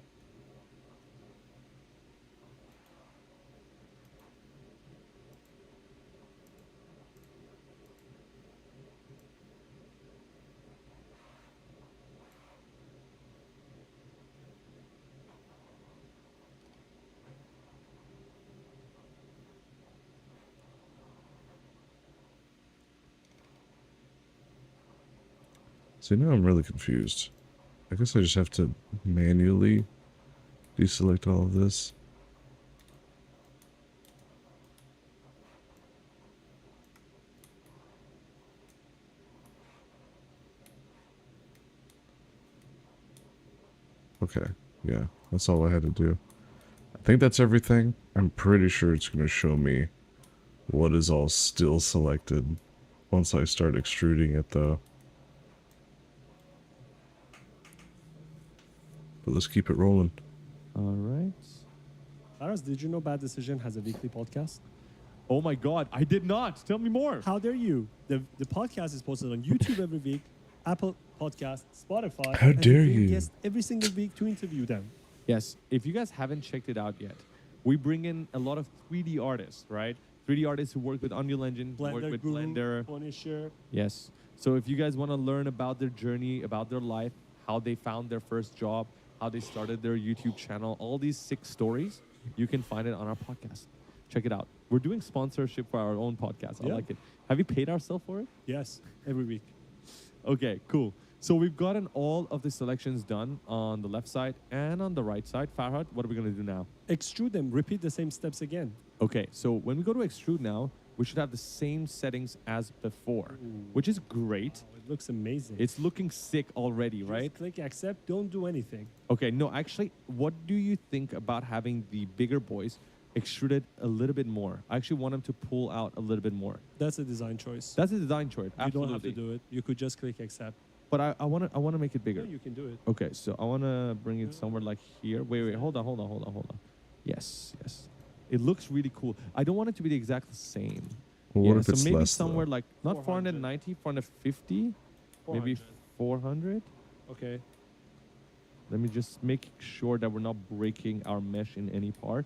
See, now I'm really confused. I guess I just have to manually deselect all of this. Okay, yeah, that's all I had to do. I think that's everything. I'm pretty sure it's going to show me what is all still selected once I start extruding it, though. But let's keep it rolling. All right. Aras, did you know Bad Decision has a weekly podcast? Oh my God, I did not. Tell me more. How dare you? The podcast is posted on YouTube every week, Apple Podcasts, Spotify. How and dare we bring you. guests every single week to interview them. Yes, if you guys haven't checked it out yet, we bring in a lot of 3D artists, right? 3D artists who work with Unreal Engine, who work Blender, with Guru, Blender. Punisher. Yes. So if you guys want to learn about their journey, about their life, how they found their first job, how they started their YouTube channel, all these 6 stories, you can find it on our podcast. Check it out. We're doing sponsorship for our own podcast. I Yeah. like it. Have you paid ourselves for it? Yes, every week. Okay, cool. So we've gotten all of the selections done on the left side and on the right side. Farhad, what are we going to do now? Extrude them, repeat the same steps again. Okay, so when we go to extrude now, we should have the same settings as before, which is great. Oh, it looks amazing. It's looking sick already, Just right? click accept, don't do anything. Okay, no, actually, what do you think about having the bigger boys extruded a little bit more? I actually want them to pull out a little bit more. That's a design choice. That's a design choice, You absolutely. don't have to do it. You could just click accept. But I want to make it bigger. Yeah, you can do it. Okay, so I want to bring it somewhere like here. Wait, hold on. Yes. It looks really cool. I don't want it to be the exact same. Well, what if so it's maybe less, somewhere though? like not 400. 490, 450, maybe 400. Okay. Let me just make sure that we're not breaking our mesh in any part.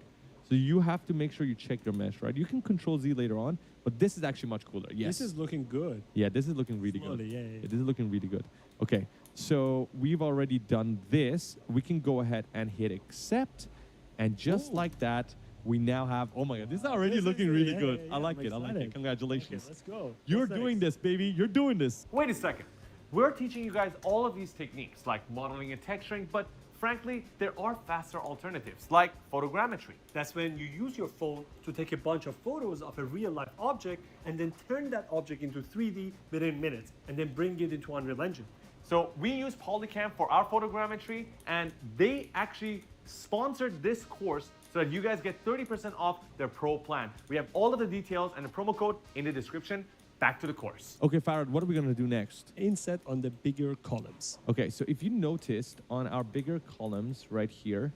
So you have to make sure you check your mesh, right? You can control Z later on, but this is actually much cooler. Yes. This is looking good. Yeah, this is looking really Slowly, good. yeah. This is looking really good. Okay, so we've already done this. We can go ahead and hit accept. And just Ooh. like that, we now have, oh my God, this is already This is looking it. really Yeah, good. yeah, I yeah, like I'm it. excited. Congratulations. Okay, let's go. You're What's doing next? this, baby. You're doing this. Wait a second. We're teaching you guys all of these techniques like modeling and texturing, but frankly, there are faster alternatives like photogrammetry. That's when you use your phone to take a bunch of photos of a real life object and then turn that object into 3D within minutes and then bring it into Unreal Engine. So we use Polycam for our photogrammetry, and they actually sponsored this course so that you guys get 30% off their pro plan. We have all of the details and the promo code in the description. Back to the course. Okay, Farad, what are we going to do next? Inset on the bigger columns. Okay, so if you noticed on our bigger columns right here,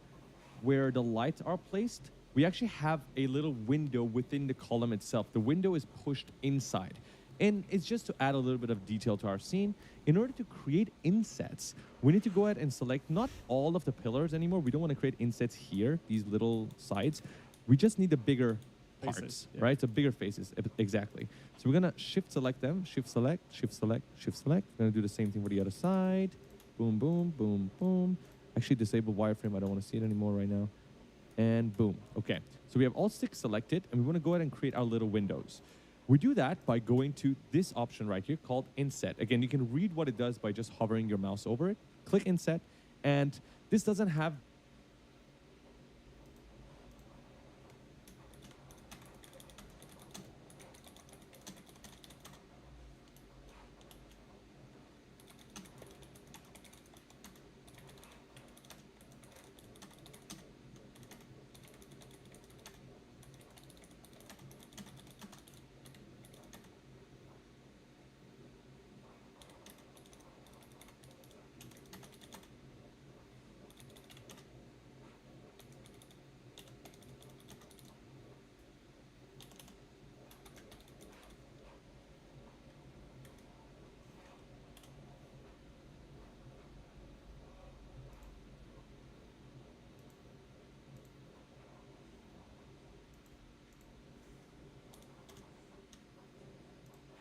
where the lights are placed, we actually have a little window within the column itself. The window is pushed inside. And it's just to add a little bit of detail to our scene. In order to create insets, we need to go ahead and select not all of the pillars anymore. We don't want to create insets here, these little sides. We just need the bigger parts, Faces, yeah. right? So bigger faces, exactly. So we're gonna shift select them, shift select, shift select, shift select. We're gonna do the same thing for the other side. Boom, boom, boom, boom. Actually disable wireframe, I don't wanna see it anymore right now. And boom, okay. So we have all 6 selected, and we wanna go ahead and create our little windows. We do that by going to this option right here called Inset. Again, you can read what it does by just hovering your mouse over it. Click Inset, and this doesn't have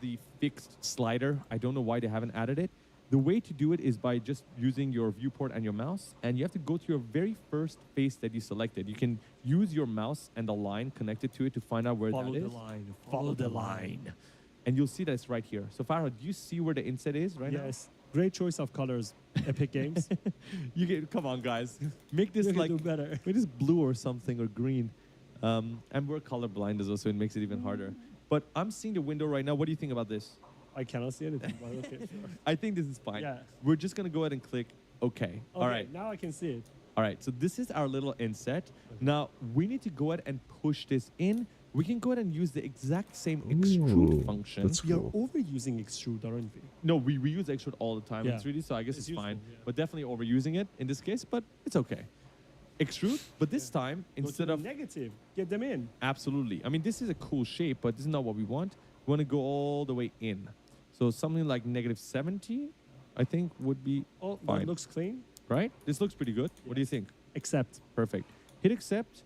the fixed slider. I don't know why they haven't added it. The way to do it is by just using your viewport and your mouse, and you have to go to your very first face that you selected. You can use your mouse and the line connected to it to find out where Follow that the is. line. Follow the line. And you'll see that it's right here. So Farhad, do you see where the inset is right Yes. Great choice of colors. Epic Games. now? You get, come on guys. Make this You can like, do better. make this blue or something or green. And we're colorblind as well, so it makes it even harder. But I'm seeing the window right now. What do you think about this? I cannot see anything, but okay, sure. I think this is fine. Yeah. We're just gonna go ahead and click OK. All Okay, right. now I can see it. All right. So this is our little inset. Now we need to go ahead and push this in. We can go ahead and use the exact same extrude Ooh, function. that's We are cool. overusing extrude, aren't we? No, we use extrude all the time Yeah. in 3D, so I guess It's it's fine. useful, yeah. But definitely overusing it in this case, but it's okay. Extrude, but this time Go to instead the of negative, get them in. absolutely. I mean, this is a cool shape, but this is not what we want. We want to go all the way in. So something like -70, I think would be Oh, fine. that looks clean. Right? This looks pretty good. What do you think? Accept. Perfect. Hit accept,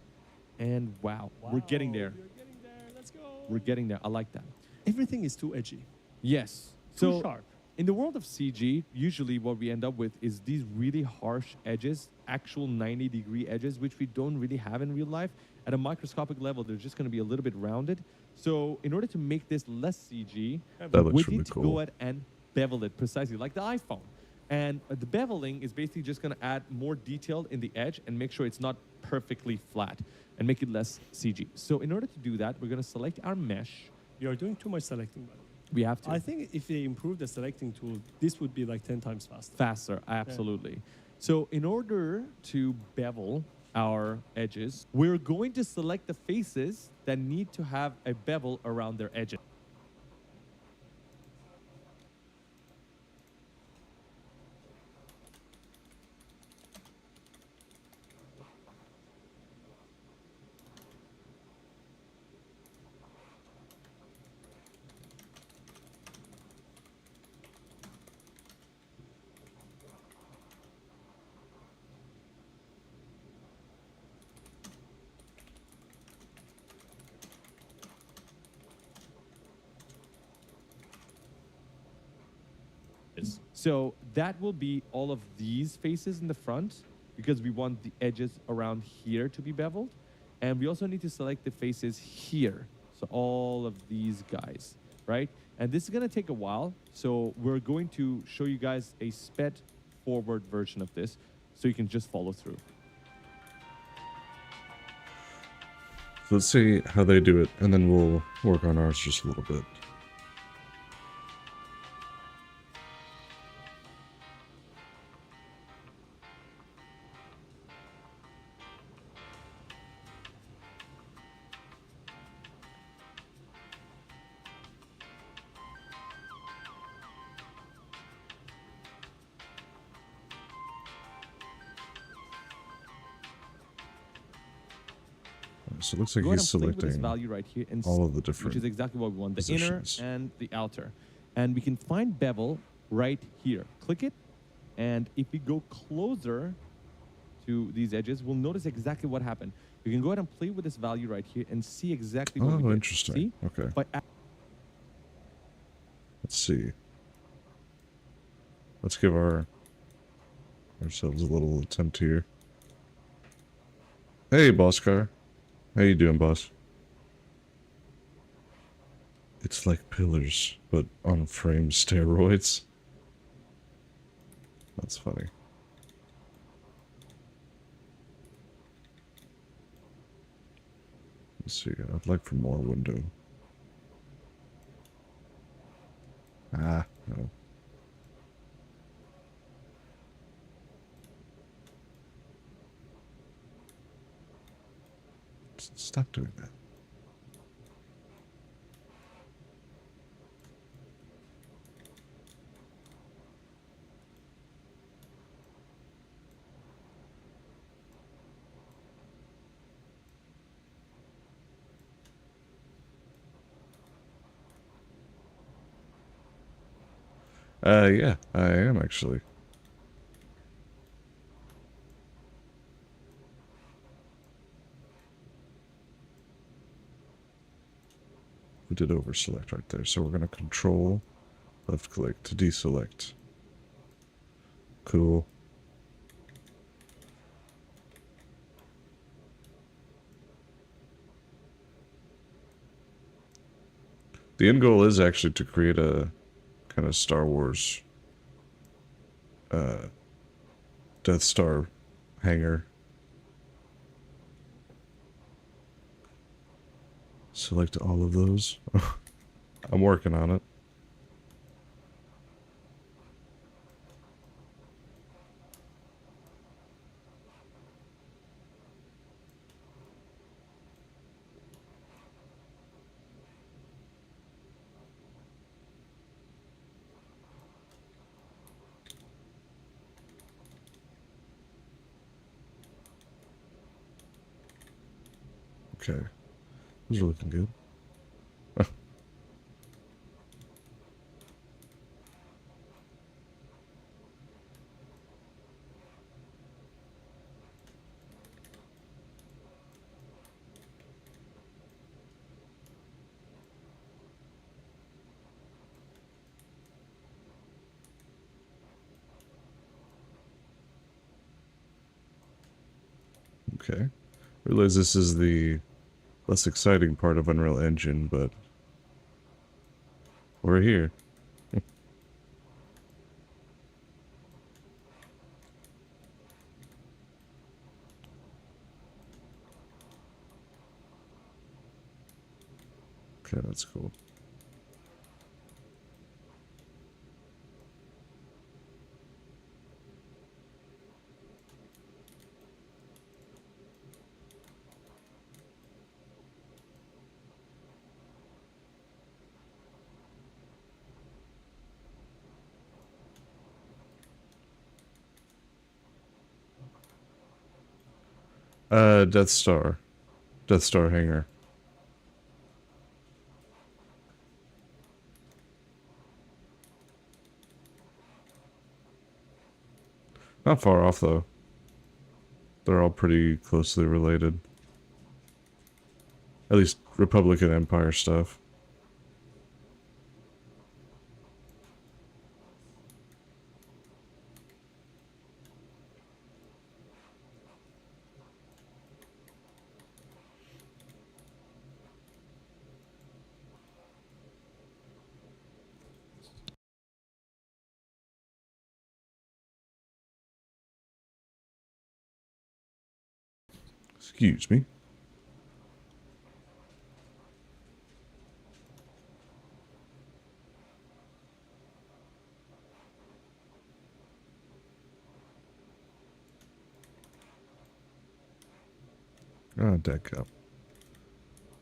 and wow, we're getting there. You're getting there. Let's go. We're getting there. I like that. Everything is too edgy. Yes. Too So sharp. in the world of CG, usually what we end up with is these really harsh edges, actual 90-degree edges, which we don't really have in real life. At a microscopic level, they're just going to be a little bit rounded. So in order to make this less CG, That looks we really need to cool. go ahead and bevel it precisely like the iPhone. And the beveling is basically just going to add more detail in the edge and make sure it's not perfectly flat and make it less CG. So in order to do that, we're going to select our mesh. You're doing too much selecting, by the way. We have to. I think if they improve the selecting tool, this would be like 10 times faster. Faster, absolutely. So in order to bevel our edges, we're going to select the faces that need to have a bevel around their edges. So that will be all of these faces in the front because we want the edges around here to be beveled. And we also need to select the faces here. So all of these guys, right? And this is going to take a while. So we're going to show you guys a sped forward version of this so you can just follow through. So let's see how they do it, and then we'll work on ours just a little bit. So it looks like Go ahead he's and play with this selecting value right here and all of the different which is exactly what we want, the positions. inner and the outer. And we can find bevel right here. Click it, and if we go closer to these edges, we'll notice exactly what happened. We can go ahead and play with this value right here and see exactly what we Oh, get. interesting. See? Okay. But Let's see. Let's give ourselves a little attempt here. Hey, boss car. How you doing, boss? It's like Pillars, but on frame steroids. That's funny. Let's see. I'd like for more window. Ah, no. Stop doing that. Yeah, I am actually. We did over select right there, so we're gonna control left click to deselect. Cool. The end goal is actually to create a kind of Star Wars Death Star hangar. Select all of those. I'm working on it. Okay. Those are looking good. Okay. Realize this is the less exciting part of Unreal Engine, but we're here. Okay, that's cool. Death Star. Death Star hangar. Not far off, though. They're all pretty closely related. At least Republic and Empire stuff. Excuse me. Oh, deck up.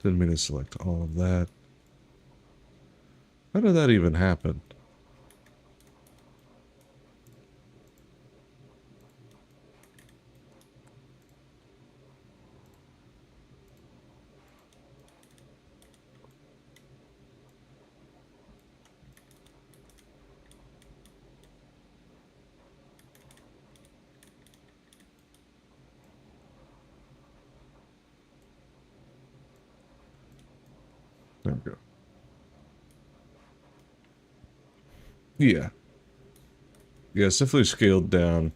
Didn't mean to select all of that. How did that even happen? There we go. Yeah. Yeah, it's definitely scaled down.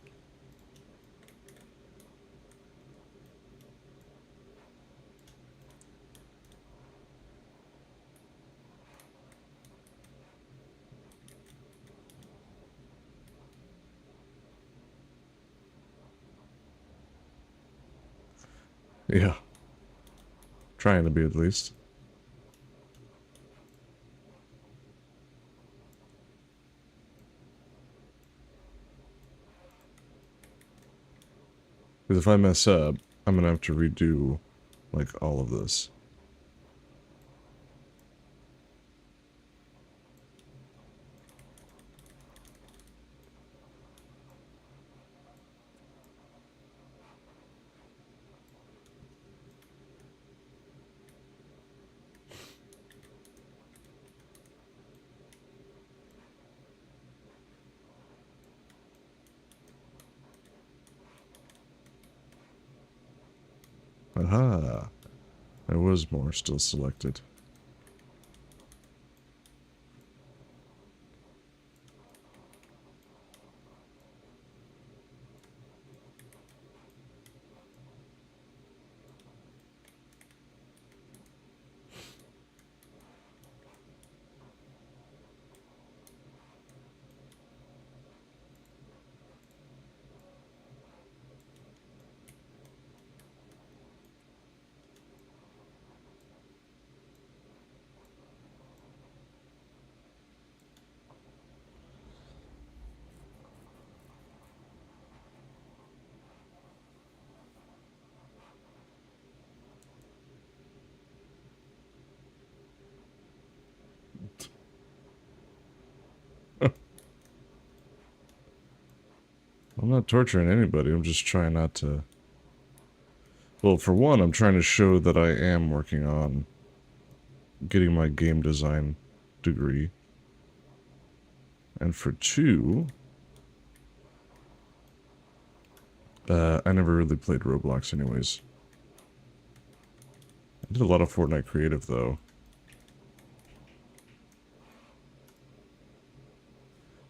Yeah. Trying to be, at least. Because if I mess up, I'm gonna have to redo, like, all of this. Aha! There was more still selected. I'm not torturing anybody, I'm just trying not to... Well, for one, I'm trying to show that I am working on getting my game design degree. And for two... I never really played Roblox anyways. I did a lot of Fortnite creative, though.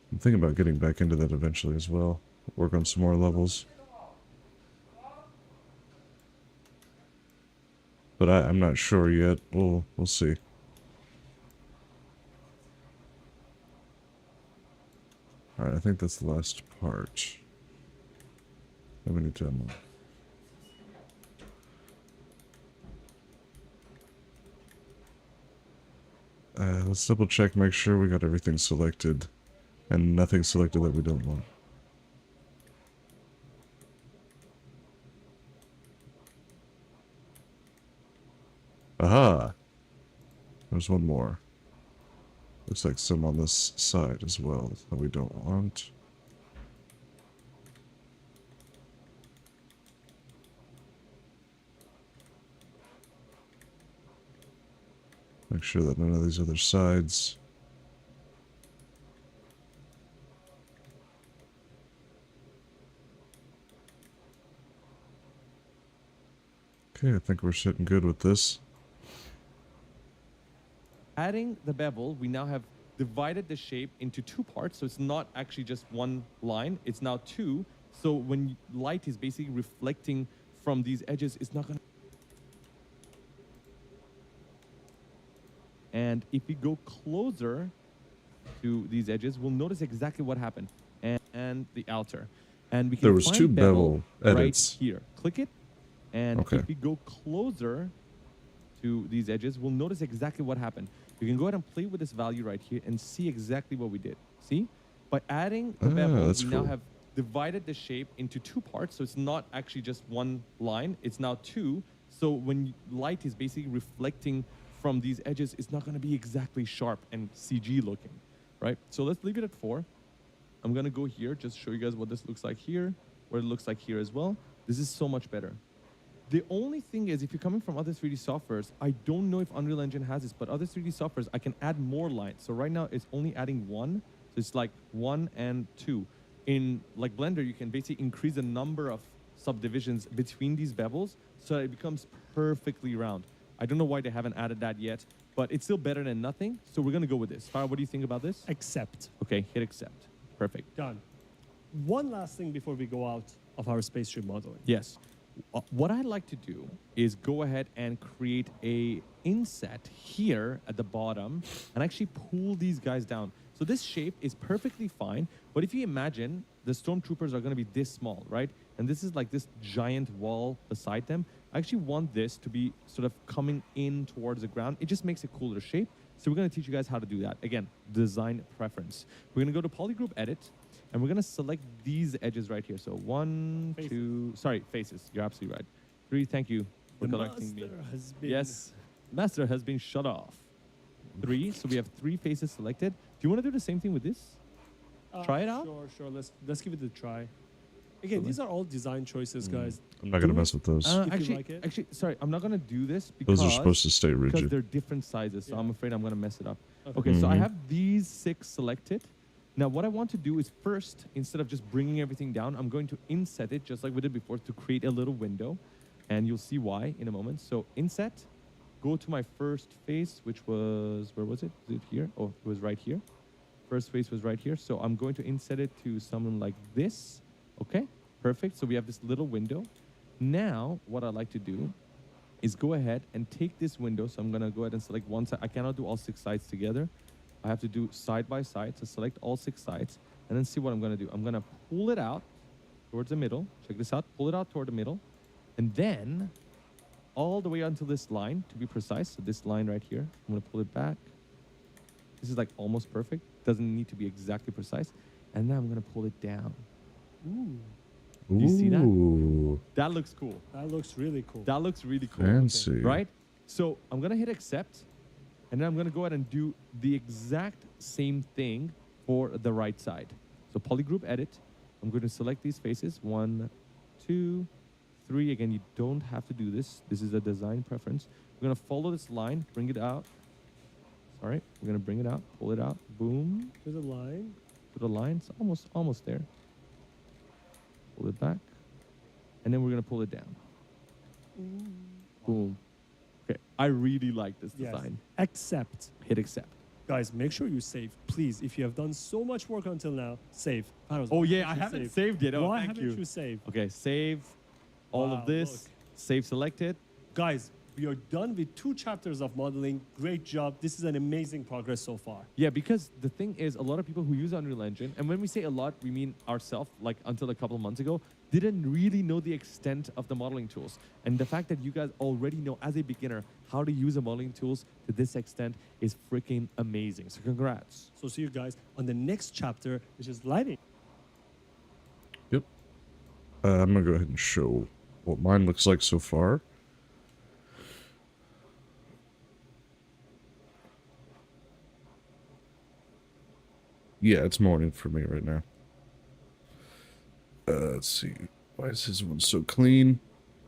I'm thinking about getting back into that eventually as well. Work on some more levels. But I'm not sure yet. We'll see. Alright, I think that's the last part. Then we need to unlock. Let's double check, make sure we got everything selected and nothing selected that we don't want. Aha! There's one more. Looks like some on this side as well that we don't want. Make sure that none of these other sides. Okay, I think we're sitting good with this. Adding the bevel, we now have divided the shape into two parts. So it's not actually just one line. It's now two. So when light is basically reflecting from these edges, it's not going to... And if we go closer to these edges, we'll notice exactly what happened. And the outer. And we can There was find two bevel right edits. here. Click it. And Okay. if we go closer to these edges, we'll notice exactly what happened. You can go ahead and play with this value right here and see exactly what we did. See? By adding the bevel, that's we now cool. have divided the shape into two parts. So it's not actually just one line. It's now two. So when light is basically reflecting from these edges, it's not going to be exactly sharp and CG looking, right? So let's leave it at 4. I'm going to go here, just show you guys what this looks like here, what it looks like here as well. This is so much better. The only thing is, if you're coming from other 3D softwares, I don't know if Unreal Engine has this, but other 3D softwares, I can add more lines. So right now, it's only adding 1. So it's like 1 and 2. In like Blender, you can basically increase the number of subdivisions between these bevels so that it becomes perfectly round. I don't know why they haven't added that yet, but it's still better than nothing. So we're going to go with this. Farah, what do you think about this? Accept. Okay, hit accept. Perfect. Done. One last thing before we go out of our spaceship modeling. Yes. What I'd like to do is go ahead and create a inset here at the bottom and actually pull these guys down. So this shape is perfectly fine, but if you imagine the stormtroopers are going to be this small, right? And this is like this giant wall beside them. I actually want this to be sort of coming in towards the ground. It just makes a cooler shape. So we're going to teach you guys how to do that. Again, design preference. We're going to go to Polygroup Edit. And we're going to select these edges right here. So 1, 2, sorry, faces. You're absolutely right. 3, thank you for correcting me. Has been Yes, master has been shut off. 3, so we have 3 faces selected. Do you want to do the same thing with this? Try it out? Sure. Let's give it a try. Again, these are all design choices, guys. I'm not going to mess with those. If you like it. Actually, sorry, I'm not going to do this because... Those are supposed to stay Because rigid. they're different sizes, so Yeah. I'm afraid I'm going to mess it up. Okay. Okay, so I have these 6 selected. Now, what I want to do is first, instead of just bringing everything down, I'm going to inset it just like we did before to create a little window. And you'll see why in a moment. So inset, go to my first face, which was, where was it? Is it here? Oh, it was right here. First face was right here. So I'm going to inset it to something like this. Okay, perfect. So we have this little window. Now, what I'd like to do is go ahead and take this window. So I'm going to go ahead and select one side. I cannot do all 6 sides together. I have to do side by side. So select all 6 sides and then see what I'm going to do. I'm going to pull it out towards the middle. Check this out. Pull it out toward the middle. And then all the way until this line, to be precise. So this line right here. I'm going to pull it back. This is like almost perfect. Doesn't need to be exactly precise. And then I'm going to pull it down. Ooh, Do you see that? Ooh, That looks cool. that looks really cool. That looks really cool. fancy. Right? So I'm going to hit accept. And then I'm going to go ahead and do the exact same thing for the right side. So polygroup edit. I'm going to select these faces. 1, 2, 3. Again, you don't have to do this. This is a design preference. We're going to follow this line, bring it out. Sorry. We're going to bring it out, pull it out. Boom. To the line. To the line. It's almost there. Pull it back. And then we're going to pull it down. Boom. Okay. I really like this Yes. design. Accept. Hit accept. Guys, make sure you save. Please, if you have done so much work until now, save. Oh yeah, I haven't saved yet. Oh, Why thank haven't you. you saved? Okay, save all Wow, of this. look. Save selected. Guys, We are done with 2 chapters of modeling. Great job. This is an amazing progress so far. Yeah, because the thing is, a lot of people who use Unreal Engine, and when we say a lot, we mean ourselves, like until a couple of months ago, didn't really know the extent of the modeling tools. And the fact that you guys already know as a beginner how to use the modeling tools to this extent is freaking amazing. So congrats. So see you guys on the next chapter, which is lighting. Yep. I'm going to go ahead and show what mine looks like so far. Yeah, it's morning for me right now. Let's see. Why is his one so clean?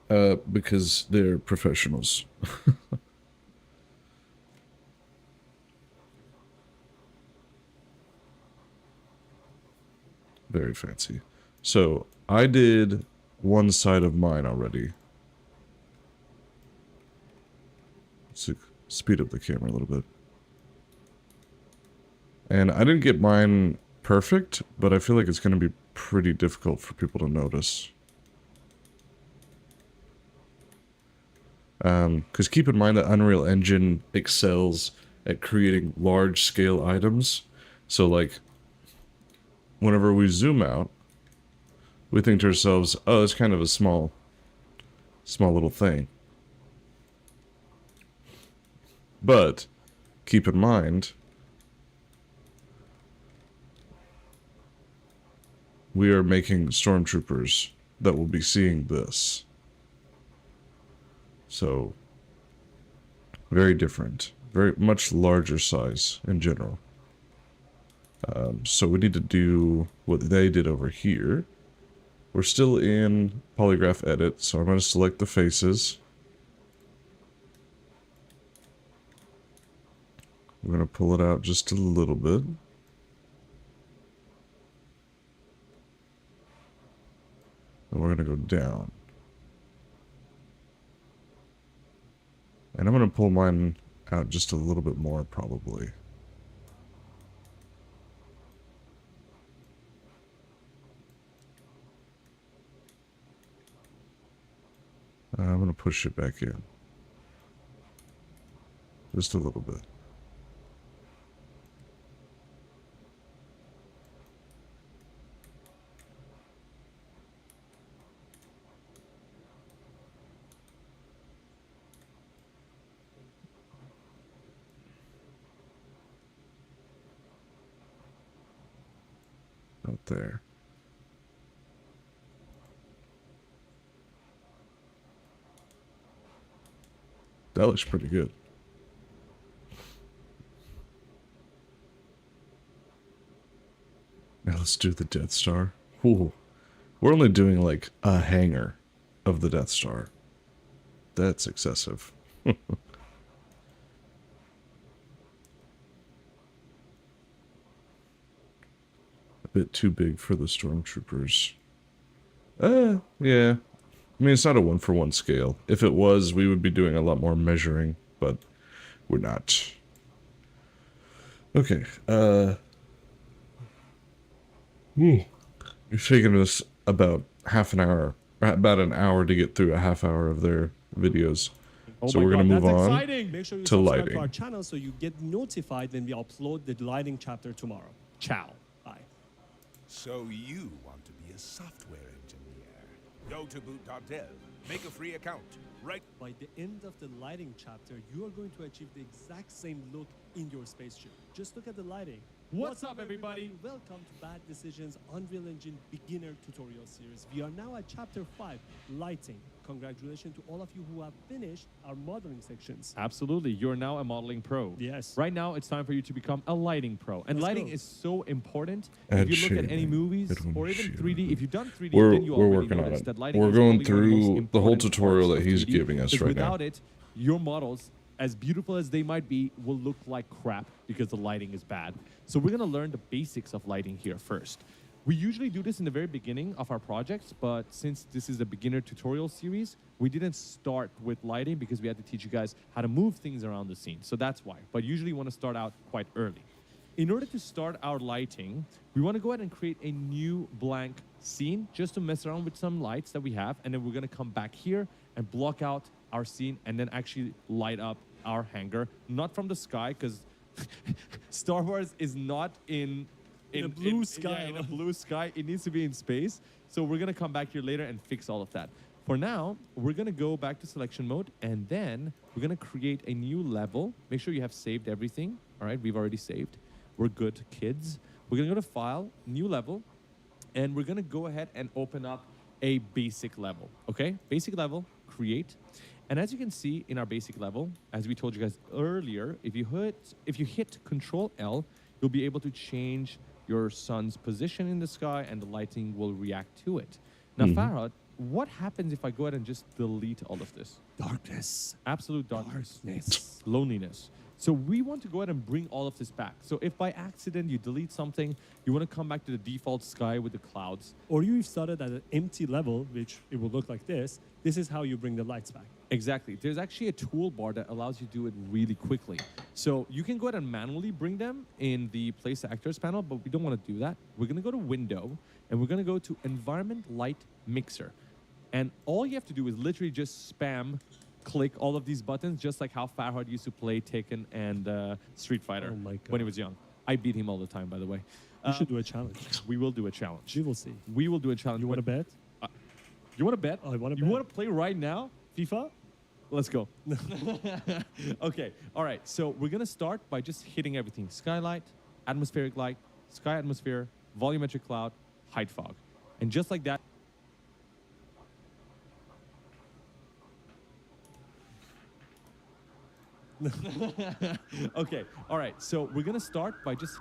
Because they're professionals. Very fancy. So, I did one side of mine already. Let's speed up the camera a little bit. And I didn't get mine perfect, but I feel like it's going to be pretty difficult for people to notice. Because keep in mind that Unreal Engine excels at creating large-scale items. So, like, whenever we zoom out, we think to ourselves, oh, it's kind of a small little thing. But, keep in mind, we are making stormtroopers that will be seeing this. So, very different. Very much larger size in general. So we need to do what they did over here. We're still in polygraph edit, so I'm going to select the faces. I'm going to pull it out just a little bit. And we're going to go down. And I'm going to pull mine out just a little bit more, probably. I'm going to push it back in. Just a little bit. Out there. That looks pretty good. Now let's do the Death Star. Ooh. We're only doing like a hangar of the Death Star. That's excessive. A bit too big for the stormtroopers. Yeah. I mean, it's not a one-for-one scale. If it was, we would be doing a lot more measuring, but we're not. Okay, It's taken us about half an hour, about an hour to get through a half hour of their videos. Oh So my we're going to God, move that's on exciting. Make sure you to subscribe lighting. to our channel so you get notified when we upload the lighting chapter tomorrow. Ciao. Bye. So you want to be a software engineer? Go to boot.dev, make a free account. Right. By the end of the lighting chapter, you are going to achieve the exact same look in your spaceship. Just look at the lighting. What's up, everybody? Welcome to Bad Decisions Unreal Engine Beginner Tutorial Series. We are now at Chapter 5, Lighting. Congratulations to all of you who have finished our modeling sections. Absolutely. You're now a modeling pro. Yes. Right now, it's time for you to become a lighting pro. And Let's lighting go. is so important. Ed If you look at any Sheeran. movies Edwin or even Sheeran. 3D, if you've done 3D, We're then you working already on noticed it. that lighting We're is going probably one of the most through the whole important tutorial parts that of he's 3D, giving us because right now. without it, your models, as beautiful as they might be, will look like crap because the lighting is bad. So we're going to learn the basics of lighting here first. We usually do this in the very beginning of our projects, but since this is a beginner tutorial series, we didn't start with lighting because we had to teach you guys how to move things around the scene. So that's why. But usually you want to start out quite early. In order to start our lighting, we want to go ahead and create a new blank scene just to mess around with some lights that we have. And then we're going to come back here and block out our scene and then actually light up our hangar, not from the sky, because Star Wars is not in a blue sky. yeah, in a blue sky. It needs to be in space. So we're gonna come back here later and fix all of that. For now, we're gonna go back to selection mode, and then we're gonna create a new level. Make sure you have saved everything. All right, we've already saved. We're good, kids. We're gonna go to File, New Level, and we're gonna go ahead and open up a basic level. Okay, basic level, create. And as you can see in our basic level, as we told you guys earlier, if you hit Control L, you'll be able to change your sun's position in the sky, and the lighting will react to it. Now, Farhad, what happens if I go ahead and just delete all of this? Darkness. Absolute darkness. Darkness. Loneliness. So we want to go ahead and bring all of this back. So if by accident you delete something, you want to come back to the default sky with the clouds. Or you've started at an empty level, which it will look like this. This is how you bring the lights back. Exactly. There's actually a toolbar that allows you to do it really quickly. So you can go ahead and manually bring them in the Place Actors panel, but we don't want to do that. We're going to go to Window, and we're going to go to Environment Light Mixer. And all you have to do is literally just spam click all of these buttons, just like how Farhad used to play Taken and Street Fighter Oh my God. when he was young. I beat him all the time, by the way. We should do a challenge. We will do a challenge. We will see. We will do a challenge. You want to bet? You want to bet? I wanna You bet. want to play right now? FIFA? Let's go. Okay. All right. So we're going to start by just hitting everything. Skylight, atmospheric light, sky atmosphere, volumetric cloud, height fog. And just like that. Okay. All right. So we're going to start by just...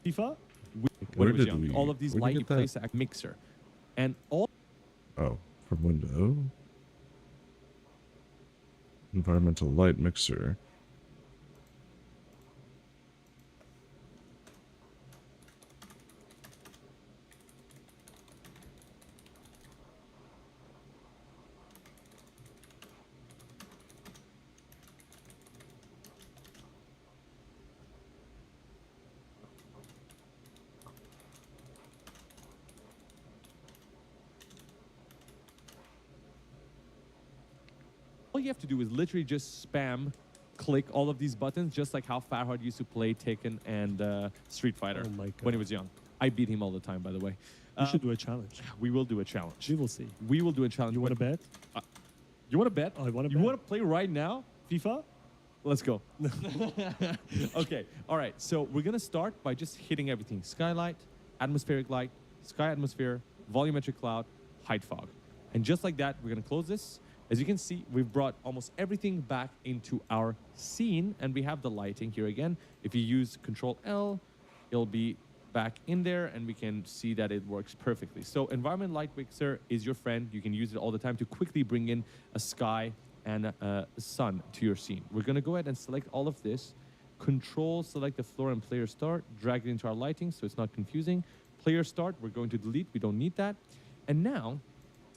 FIFA? when Where he was did young. we- All of these where did light you you get that? place a mixer. And all... Oh, from window. Environmental light mixer. All you have to do is literally just spam click all of these buttons, just like how Farhad used to play Taken and Street Fighter Oh my God. when he was young. I beat him all the time, by the way. We should do a challenge. We will do a challenge. We will see. We will do a challenge. You want to bet? You want to bet? I wanna You bet. want to play right now? FIFA? Let's go. Okay. All right. So we're going to start by just hitting everything. Skylight, atmospheric light, sky atmosphere, volumetric cloud, height fog. And just like that, we're going to close this. As you can see, we've brought almost everything back into our scene, and we have the lighting here again. If you use Control L, it'll be back in there, and we can see that it works perfectly. So Environment Light Mixer is your friend. You can use it all the time to quickly bring in a sky and a sun to your scene. We're going to go ahead and select all of this. Control, select the floor and player start, drag it into our lighting so it's not confusing. Player start, we're going to delete. We don't need that. And now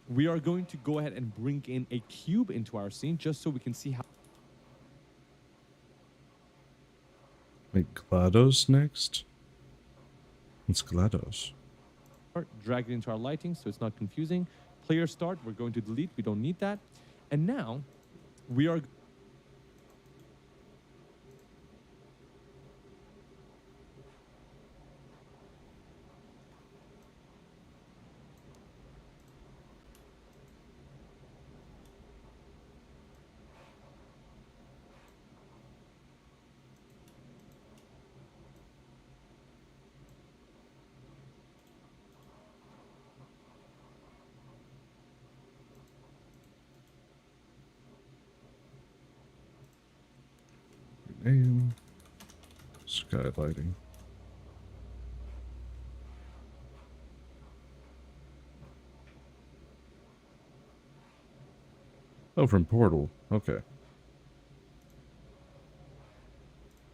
we are going to go ahead and bring in a cube into our scene just so we can see how... Wait, GLaDOS next? It's GLaDOS. Drag it into our lighting so it's not confusing. Player start, we're going to delete. We don't need that. And now we are... Name. Skylighting. Oh, from Portal. Okay.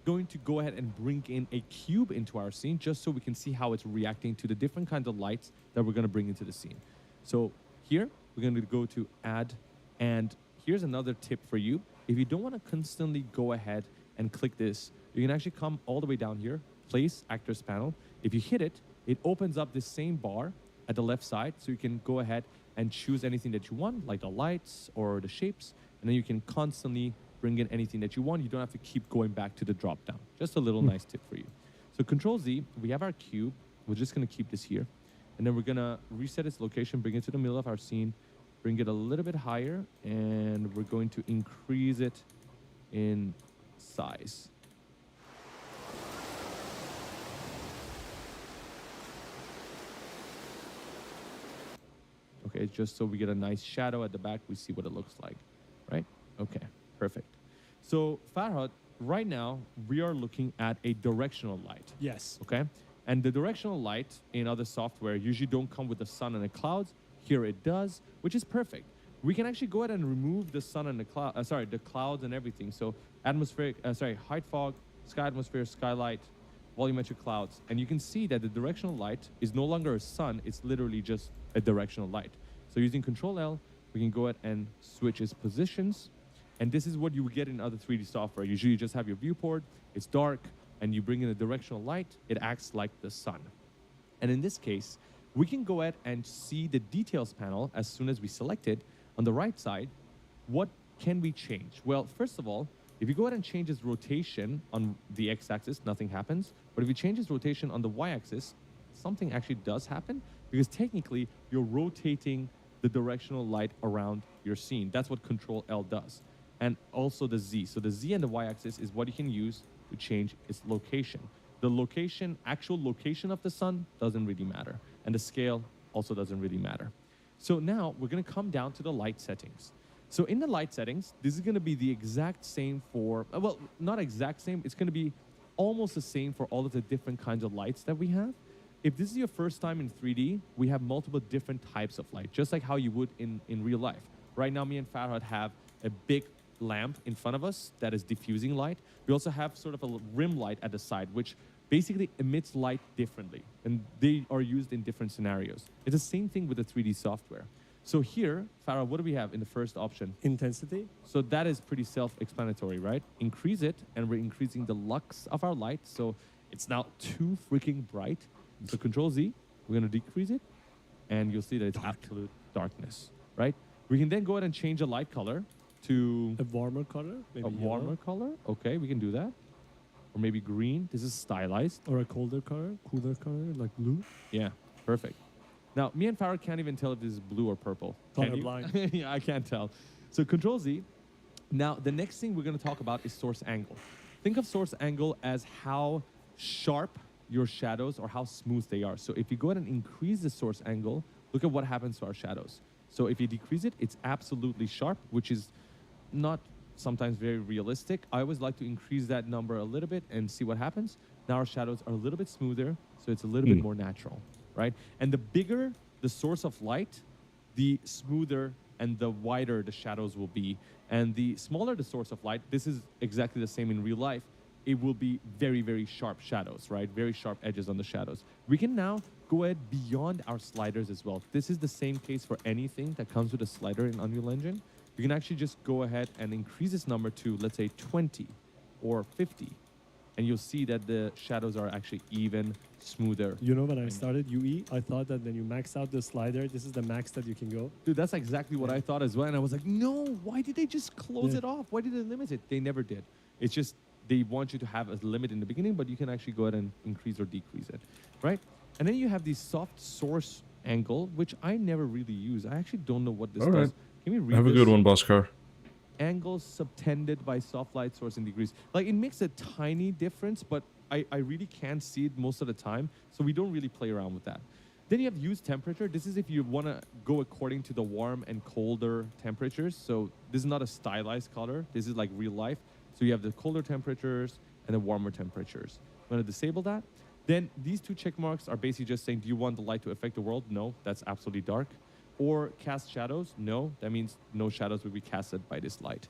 going to go ahead and bring in a cube into our scene just so we can see how it's reacting to the different kinds of lights that we're going to bring into the scene. So here, we're going to go to add, and here's another tip for you. If you don't want to constantly go ahead and click this, you can actually come all the way down here, replace actors panel. If you hit it, it opens up the same bar at the left side, so you can go ahead and choose anything that you want, like the lights or the shapes, and then you can constantly bring in anything that you want. You don't have to keep going back to the drop down. Just a little nice tip for you. So Control Z, we have our cube. We're just gonna keep this here. And then we're gonna reset its location, bring it to the middle of our scene, bring it a little bit higher, and we're going to increase it in size. Okay, just so we get a nice shadow at the back, we see what it looks like, right? Okay, perfect. So Farhad, right now we are looking at a directional light. Yes. Okay, and the directional light in other software usually don't come with the sun and the clouds. Here it does, which is perfect. We can actually go ahead and remove the sun and the cloud, the clouds and everything. So atmospheric, height fog, sky atmosphere, skylight, volumetric clouds, and you can see that the directional light is no longer a sun, it's literally just a directional light. So using Control L, we can go ahead and switch its positions, and this is what you would get in other 3D software. Usually you just have your viewport, it's dark, and you bring in a directional light, it acts like the sun. And in this case, we can go ahead and see the details panel as soon as we select it. On the right side, what can we change? Well, first of all, if you go ahead and change its rotation on the x-axis, nothing happens. But if you change its rotation on the y-axis, something actually does happen, because technically you're rotating the directional light around your scene. That's what Control L does. And also the Z. So the Z and the y-axis is what you can use to change its location. The location, actual location of the sun doesn't really matter. And the scale also doesn't really matter. So now we're gonna come down to the light settings. So in the light settings, this is gonna be the exact same for, well, not exact same, it's gonna be almost the same for all of the different kinds of lights that we have. If this is your first time in 3D, we have multiple different types of light, just like how you would in real life. Right now, me and Farhad have a big lamp in front of us that is diffusing light. We also have sort of a rim light at the side, which basically emits light differently, and they are used in different scenarios. It's the same thing with the 3D software. So here, Farah, what do we have in the first option? Intensity. So that is pretty self-explanatory, right? Increase it, and we're increasing the lux of our light, so it's now too freaking bright. So Control Z, we're gonna decrease it, and you'll see that it's absolute darkness, right? We can then go ahead and change the light color to a warmer color, maybe a warmer color. Okay, we can do that. Or maybe green. This is stylized. Or a colder color, cooler color, like blue. Yeah, perfect. Now, me and Farah can't even tell if this is blue or purple. Can you? Colorblind. Yeah, I can't tell. So Control Z. Now, the next thing we're going to talk about is source angle. Think of source angle as how sharp your shadows or how smooth they are. So if you go ahead and increase the source angle, look at what happens to our shadows. So if you decrease it, it's absolutely sharp, which is not sometimes very realistic. I always like to increase that number a little bit and see what happens. Now our shadows are a little bit smoother, so it's a little bit more natural, right? And the bigger the source of light, the smoother and the wider the shadows will be. And the smaller the source of light, this is exactly the same in real life, it will be very, very sharp shadows, right? Very sharp edges on the shadows. We can now go ahead beyond our sliders as well. This is the same case for anything that comes with a slider in Unreal Engine. You can actually just go ahead and increase this number to, let's say, 20 or 50. And you'll see that the shadows are actually even smoother. You know, when I started UE, I thought that when you max out the slider, this is the max that you can go. Dude, that's exactly what I thought as well. And I was like, no, why did they just close it off? Why did they limit it? They never did. It's just they want you to have a limit in the beginning, but you can actually go ahead and increase or decrease it, right? And then you have the soft source angle, which I never really use. I actually don't know what this All does. right. Can we read Have a this? good one, Boskar. Angles subtended by soft light source in degrees. Like, it makes a tiny difference, but I really can't see it most of the time, so we don't really play around with that. Then you have use temperature. This is if you want to go according to the warm and colder temperatures. So this is not a stylized color. This is like real life. So you have the colder temperatures and the warmer temperatures. I'm going to disable that. Then these two check marks are basically just saying, do you want the light to affect the world? No, that's absolutely dark. Or cast shadows? No, that means no shadows will be casted by this light.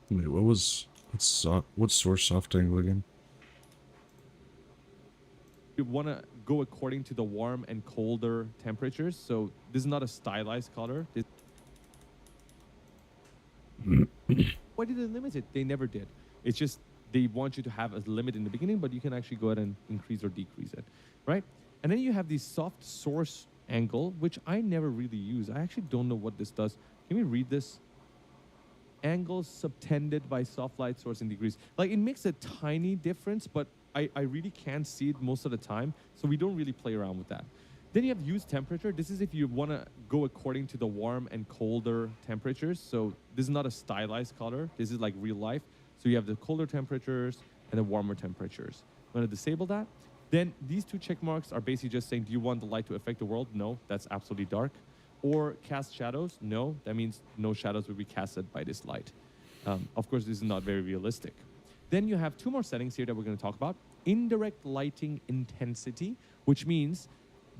Wait, what's source soft angle again? You want to go according to the warm and colder temperatures. So this is not a stylized color. Why did they limit it? They never did. It's just they want you to have a limit in the beginning, but you can actually go ahead and increase or decrease it, right? And then you have the soft source angle, which I never really use. I actually don't know what this does. Can we read this? Angle subtended by soft light source in degrees. Like, it makes a tiny difference, but I really can't see it most of the time, so we don't really play around with that. Then you have use temperature. This is if you want to go according to the warm and colder temperatures. So this is not a stylized color. This is like real life. So you have the colder temperatures and the warmer temperatures. I'm going to disable that. Then these two check marks are basically just saying, do you want the light to affect the world? No, that's absolutely dark. Or cast shadows? No, that means no shadows will be casted by this light. Of course, this is not very realistic. Then you have two more settings here that we're going to talk about. Indirect lighting intensity, which means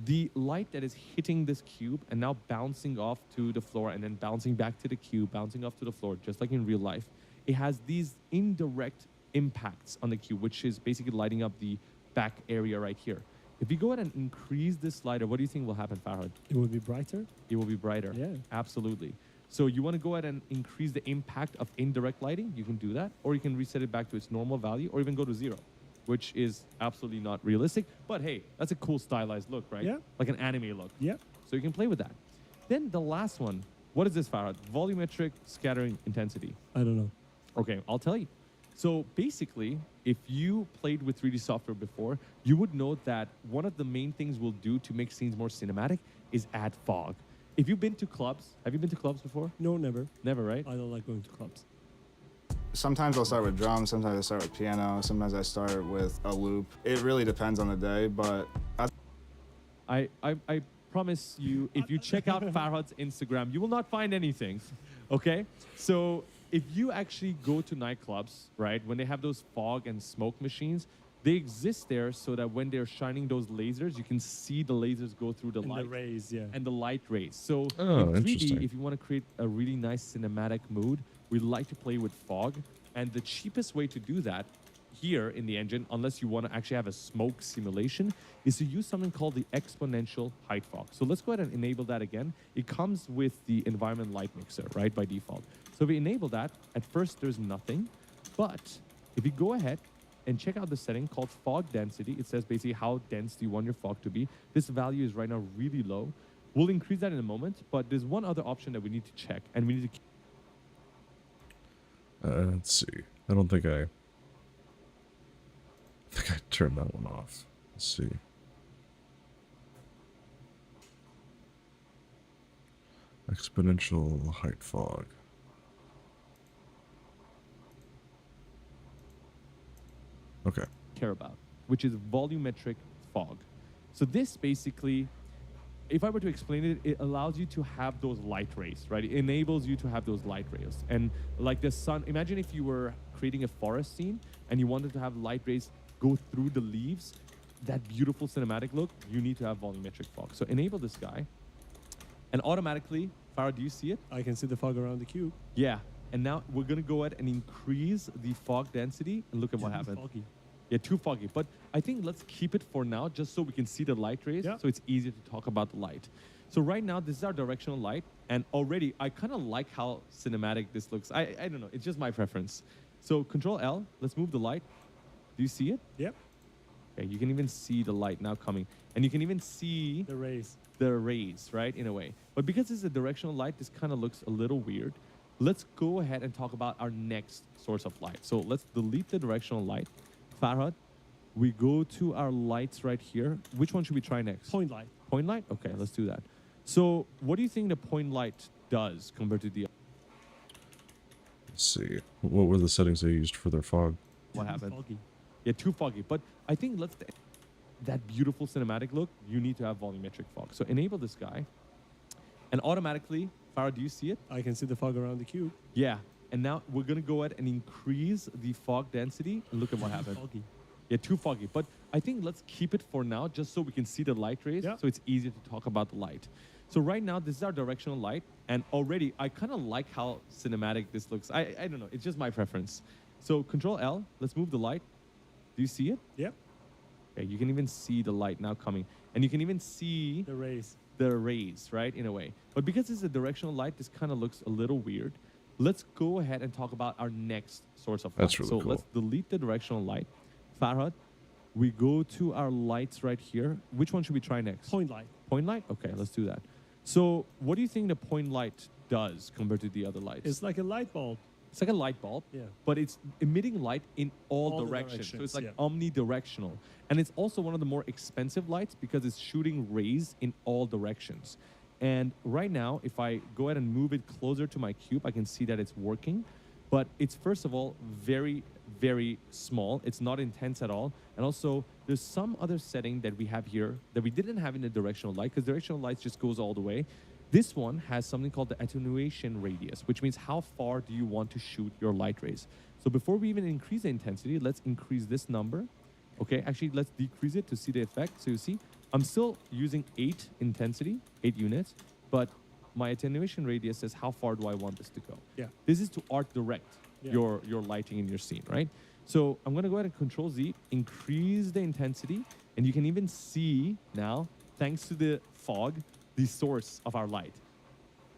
the light that is hitting this cube and now bouncing off to the floor and then bouncing back to the cube, bouncing off to the floor, just like in real life. It has these indirect impacts on the cube, which is basically lighting up the back area right here. If you go ahead and increase this slider, what do you think will happen, Farhad? It will be brighter. It will be brighter. Yeah. Absolutely. So you want to go ahead and increase the impact of indirect lighting, you can do that. Or you can reset it back to its normal value, or even go to 0, which is absolutely not realistic. But hey, that's a cool stylized look, right? Yeah. Like an anime look. Yeah. So you can play with that. Then the last one, what is this, Farhad? Volumetric scattering intensity. I don't know. Okay, I'll tell you. So basically, if you played with 3D software before, you would know that one of the main things we'll do to make scenes more cinematic is add fog. If you've been to clubs, have you been to clubs before? No, never. Never, right? I don't like going to clubs. Sometimes I'll start with drums, sometimes I start with piano, sometimes I start with a loop. It really depends on the day, but I promise you, if you check out Farhad's Instagram, you will not find anything, okay? So if you actually go to nightclubs, right, when they have those fog and smoke machines, they exist there so that when they're shining those lasers, you can see the lasers go through the light. The rays, yeah. And the light rays. So Oh, in 3D, interesting. if you want to create a really nice cinematic mood, we like to play with fog. And the cheapest way to do that here in the engine, unless you want to actually have a smoke simulation, is to use something called the exponential height fog. So let's go ahead and enable that again. It comes with the environment light mixer, right, by default. So if we enable that, at first there's nothing. But if you go ahead and check out the setting called fog density, it says basically how dense do you want your fog to be. This value is right now really low. We'll increase that in a moment, but there's one other option that we need to check, and we need to Let's see. I don't think I turned that one off. Let's see. Exponential height fog. Okay. care about, which is volumetric fog. So this basically, if I were to explain it, it allows you to have those light rays, right? It enables you to have those light rays. And like the sun, imagine if you were creating a forest scene and you wanted to have light rays go through the leaves, that beautiful cinematic look, you need to have volumetric fog. So enable this guy, and automatically, Farah, do you see it? I can see the fog around the cube. Yeah. And now we're gonna go ahead and increase the fog density, and look at what happened. Foggy. Yeah, too foggy. But I think let's keep it for now, just so we can see the light rays, Yeah. so it's easier to talk about the light. So right now, this is our directional light, and already I kind of like how cinematic this looks. I don't know, it's just my preference. So Control L, let's move the light. Do you see it? Yep. Okay, you can even see the light now coming, and you can even see The rays. the rays, right, in a way. But because it's a directional light, this kind of looks a little weird. Let's go ahead and talk about our next source of light. So let's delete the directional light. Farhad, we go to our lights right here. Which one should we try next? Point light. Point light? Okay, let's do that. So what do you think the point light does compared to the Let's see. What were the settings they used for their fog? what Too happened? Foggy. Yeah, too foggy. But I think that beautiful cinematic look, you need to have volumetric fog. So enable this guy, and automatically, Farah, do you see it? I can see the fog around the cube. Yeah. And now we're gonna go ahead and increase the fog density, and look at what happened. Foggy. Yeah, too foggy. But I think let's keep it for now, just so we can see the light rays, Yeah. so it's easier to talk about the light. So right now, this is our directional light, and already I kind of like how cinematic this looks. I don't know, it's just my preference. So Control L, let's move the light. Do you see it? Yep. Okay, you can even see the light now coming, and you can even see The rays. the rays, right, in a way. But because it's a directional light, this kind of looks a little weird. let's go ahead and talk about our next source of light. That's really so cool. let's delete the directional light. Farhad, we go to our lights right here. Which one should we try next? Point light. Point light? Okay, let's do that. So what do you think the point light does compared to the other lights? It's like a light bulb. It's like a light bulb, Yeah. but it's emitting light in all, All the directions. So it's directions, like yeah. omnidirectional. And it's also one of the more expensive lights because it's shooting rays in all directions. And right now, if I go ahead and move it closer to my cube, I can see that it's working. But it's first of all very, very small. It's not intense at all. And also, there's some other setting that we have here that we didn't have in the directional light because directional light just goes all the way. This one has something called the attenuation radius, which means how far do you want to shoot your light rays. So before we even increase the intensity, let's increase this number. Okay, actually, let's decrease it to see the effect. So you see, I'm still using 8 intensity, 8 units, but my attenuation radius says how far do I want this to go. Yeah. This is to art direct Yeah. your lighting in your scene, right? So I'm going to go ahead and Control Z, increase the intensity, and you can even see now, thanks to the fog, the source of our light.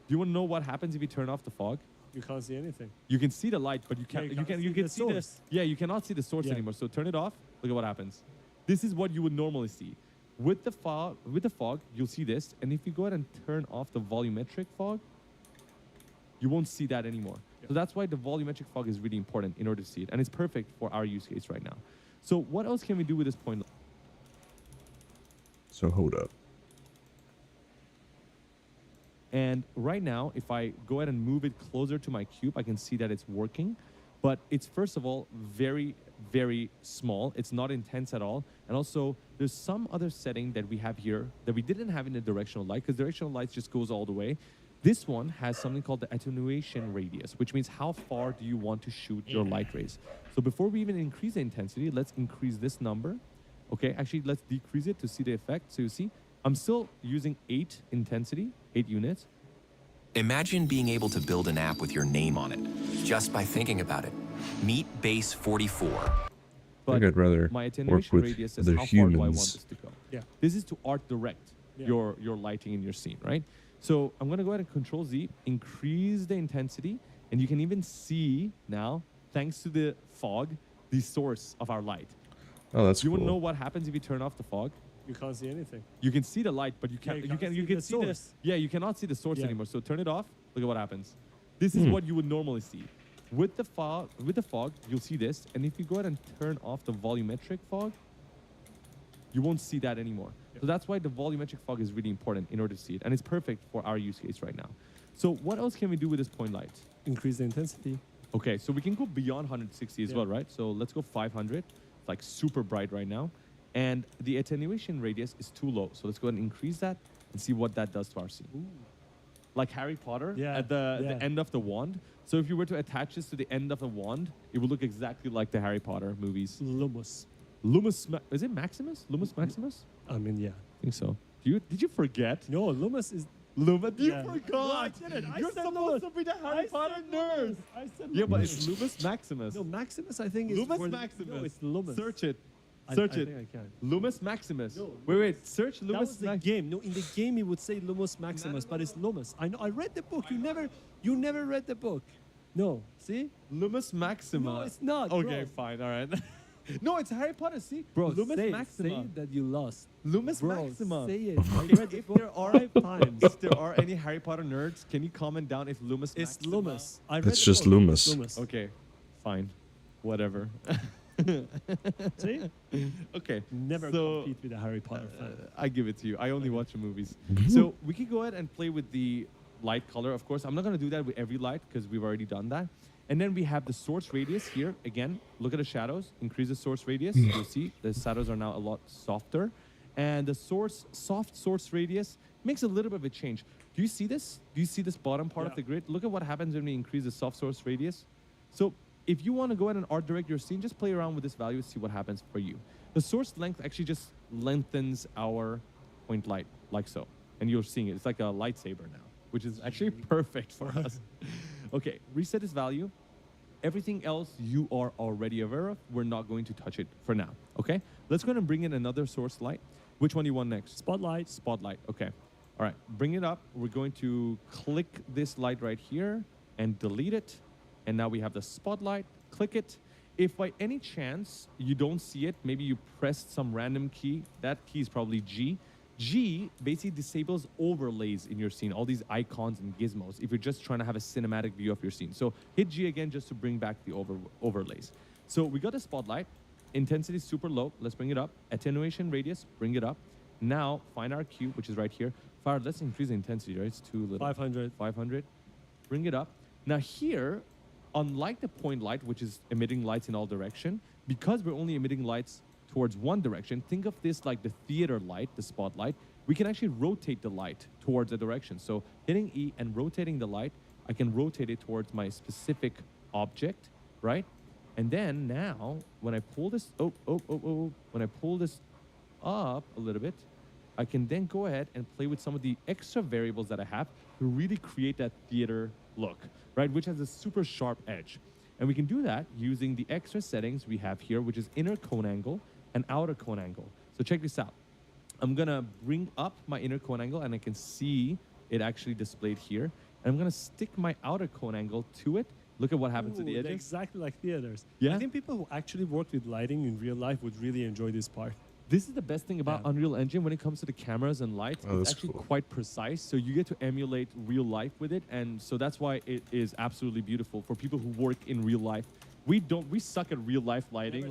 Do you want to know what happens if you turn off the fog? You can't see anything. You can see the light, but you can't. you you can't can see the see source. Yeah, you cannot see the source Yeah. anymore. So turn it off. Look at what happens. This is what you would normally see. With the fog, you'll see this. And if you go ahead and turn off the volumetric fog, you won't see that anymore. So that's why the volumetric fog is really important in order to see it, and it's perfect for our use case right now. So what else can we do with this point? So hold up. And right now, if I go ahead and move it closer to my cube, I can see that it's working. But it's first of all very, very small. It's not intense at all. And also, there's some other setting that we have here that we didn't have in the directional light because directional light just goes all the way. This one has something called the attenuation radius, which means how far do you want to shoot your light rays. So before we even increase the intensity, let's increase this number. Okay, actually, let's decrease it to see the effect. So you see, I'm still using 8 intensity, 8 units. Imagine being able to build an app with your name on it, just by thinking about it. Meet Base 44. I But think I'd rather my work attenuation with radius says the how far do I want humans. this to go. Yeah. This is to art direct Yeah. your lighting in your scene, right? So I'm going to go ahead and Control Z, increase the intensity, and you can even see now, thanks to the fog, the source of our light. Oh, that's Do you want to know cool. what happens if you turn off the fog? You can't see anything. You can see the light, but you Yeah, can't. you you can't can see the see the source. yeah. You cannot see the source Yeah. anymore. So turn it off. Look at what happens. This is what you would normally see. With the fog, you'll see this. And if you go ahead and turn off the volumetric fog, you won't see that anymore. So that's why the volumetric fog is really important in order to see it, and it's perfect for our use case right now. So what else can we do with this point light? Increase the intensity. Okay, so we can go beyond 160 as Yeah. well, right? So let's go 500. It's like super bright right now. And the attenuation radius is too low. So let's go ahead and increase that and see what that does to our scene. Like Harry Potter Yeah, at the yeah. end of the wand. So if you were to attach this to the end of the wand, it would look exactly like the Harry Potter movies. Lumos. Is it Maximus? Lumos Maximus? I mean, yeah. I think so. Did you forget? No, Lumos is. Lumos? You Yeah. forgot. No, I didn't. I You're said supposed Lumos. to be the Harry I Potter said nerd. Lumos. I said Yeah, but Lumos. it's Lumos Maximus. No, Maximus, I think is. Lumos for- Maximus. No, it's Lumos. Search it. I Search think it. I can. Lumos Maximus. No, Wait. Search That Lumos was the Maximus. game. No, in the game he would say Lumos Maximus, but it's Lumos. I know. I read the book. You never read the book. No. See? Lumos Maxima. No, it's not. Okay, bro. fine. All right. No, it's Harry Potter. See, Bro, Lumos say Maxima. it that you lost. Lumos Bro, Maxima. say it. I read the If book there are 5 times. if there are any Harry Potter nerds, can you comment down if Lumos It's Maxima? Lumos. I read It's the just book. Lumos. It's Lumos. Okay, fine, whatever. See? Okay, Never so, compete with a Harry Potter fan. I give it to you. I only watch the movies. So we can go ahead and play with the light color, of course. I'm not going to do that with every light because we've already done that. And then we have the source radius here. Again, look at the shadows. Increase the source radius. You'll see the shadows are now a lot softer. And the soft source radius makes a little bit of a change. Do you see this? Do you see this bottom part of Yeah. the grid? Look at what happens when we increase the soft source radius. So if you want to go ahead and art direct your scene, just play around with this value, see what happens for you. The source length actually just lengthens our point light, like so. And you're seeing it. It's like a lightsaber now, which is actually perfect for us. Okay, reset this value. Everything else you are already aware of, we're not going to touch it for now, okay? Let's go ahead and bring in another source light. Which one do you want next? Spotlight. Spotlight, okay. All right, bring it up. We're going to click this light right here. and delete it. And now we have the spotlight. Click it. If by any chance you don't see it, maybe you pressed some random key. That key is probably G. G basically disables overlays in your scene, all these icons and gizmos, if you're just trying to have a cinematic view of your scene. So hit G again just to bring back the overlays. So we got the spotlight. Intensity is super low. Let's bring it up. Attenuation radius, bring it up. Now find our cue, which is right here. Fire, let's increase the intensity, right? It's too little. 500. 500. Bring it up. Now here, unlike the point light, which is emitting lights in all direction, because we're only emitting lights towards one direction, think of this like the theater light, the spotlight. We can actually rotate the light towards a direction. So hitting E and rotating the light, I can rotate it towards my specific object, right? And then now, when I pull this, when I pull this up a little bit, I can then go ahead and play with some of the extra variables that I have to really create that theater look, right? Which has a super sharp edge. And we can do that using the extra settings we have here, which is inner cone angle and outer cone angle. So check this out. I'm gonna bring up my inner cone angle and I can see it actually displayed here. And I'm gonna stick my outer cone angle to it. Look at what happens to the edges. Exactly like theaters. Yeah. I think people who actually work with lighting in real life would really enjoy this part. This is the best thing about Unreal Engine when it comes to the cameras and lights. Oh, it's that's actually cool. quite precise, so you get to emulate real life with it, and so that's why it is absolutely beautiful for people who work in real life. We suck at real life lighting.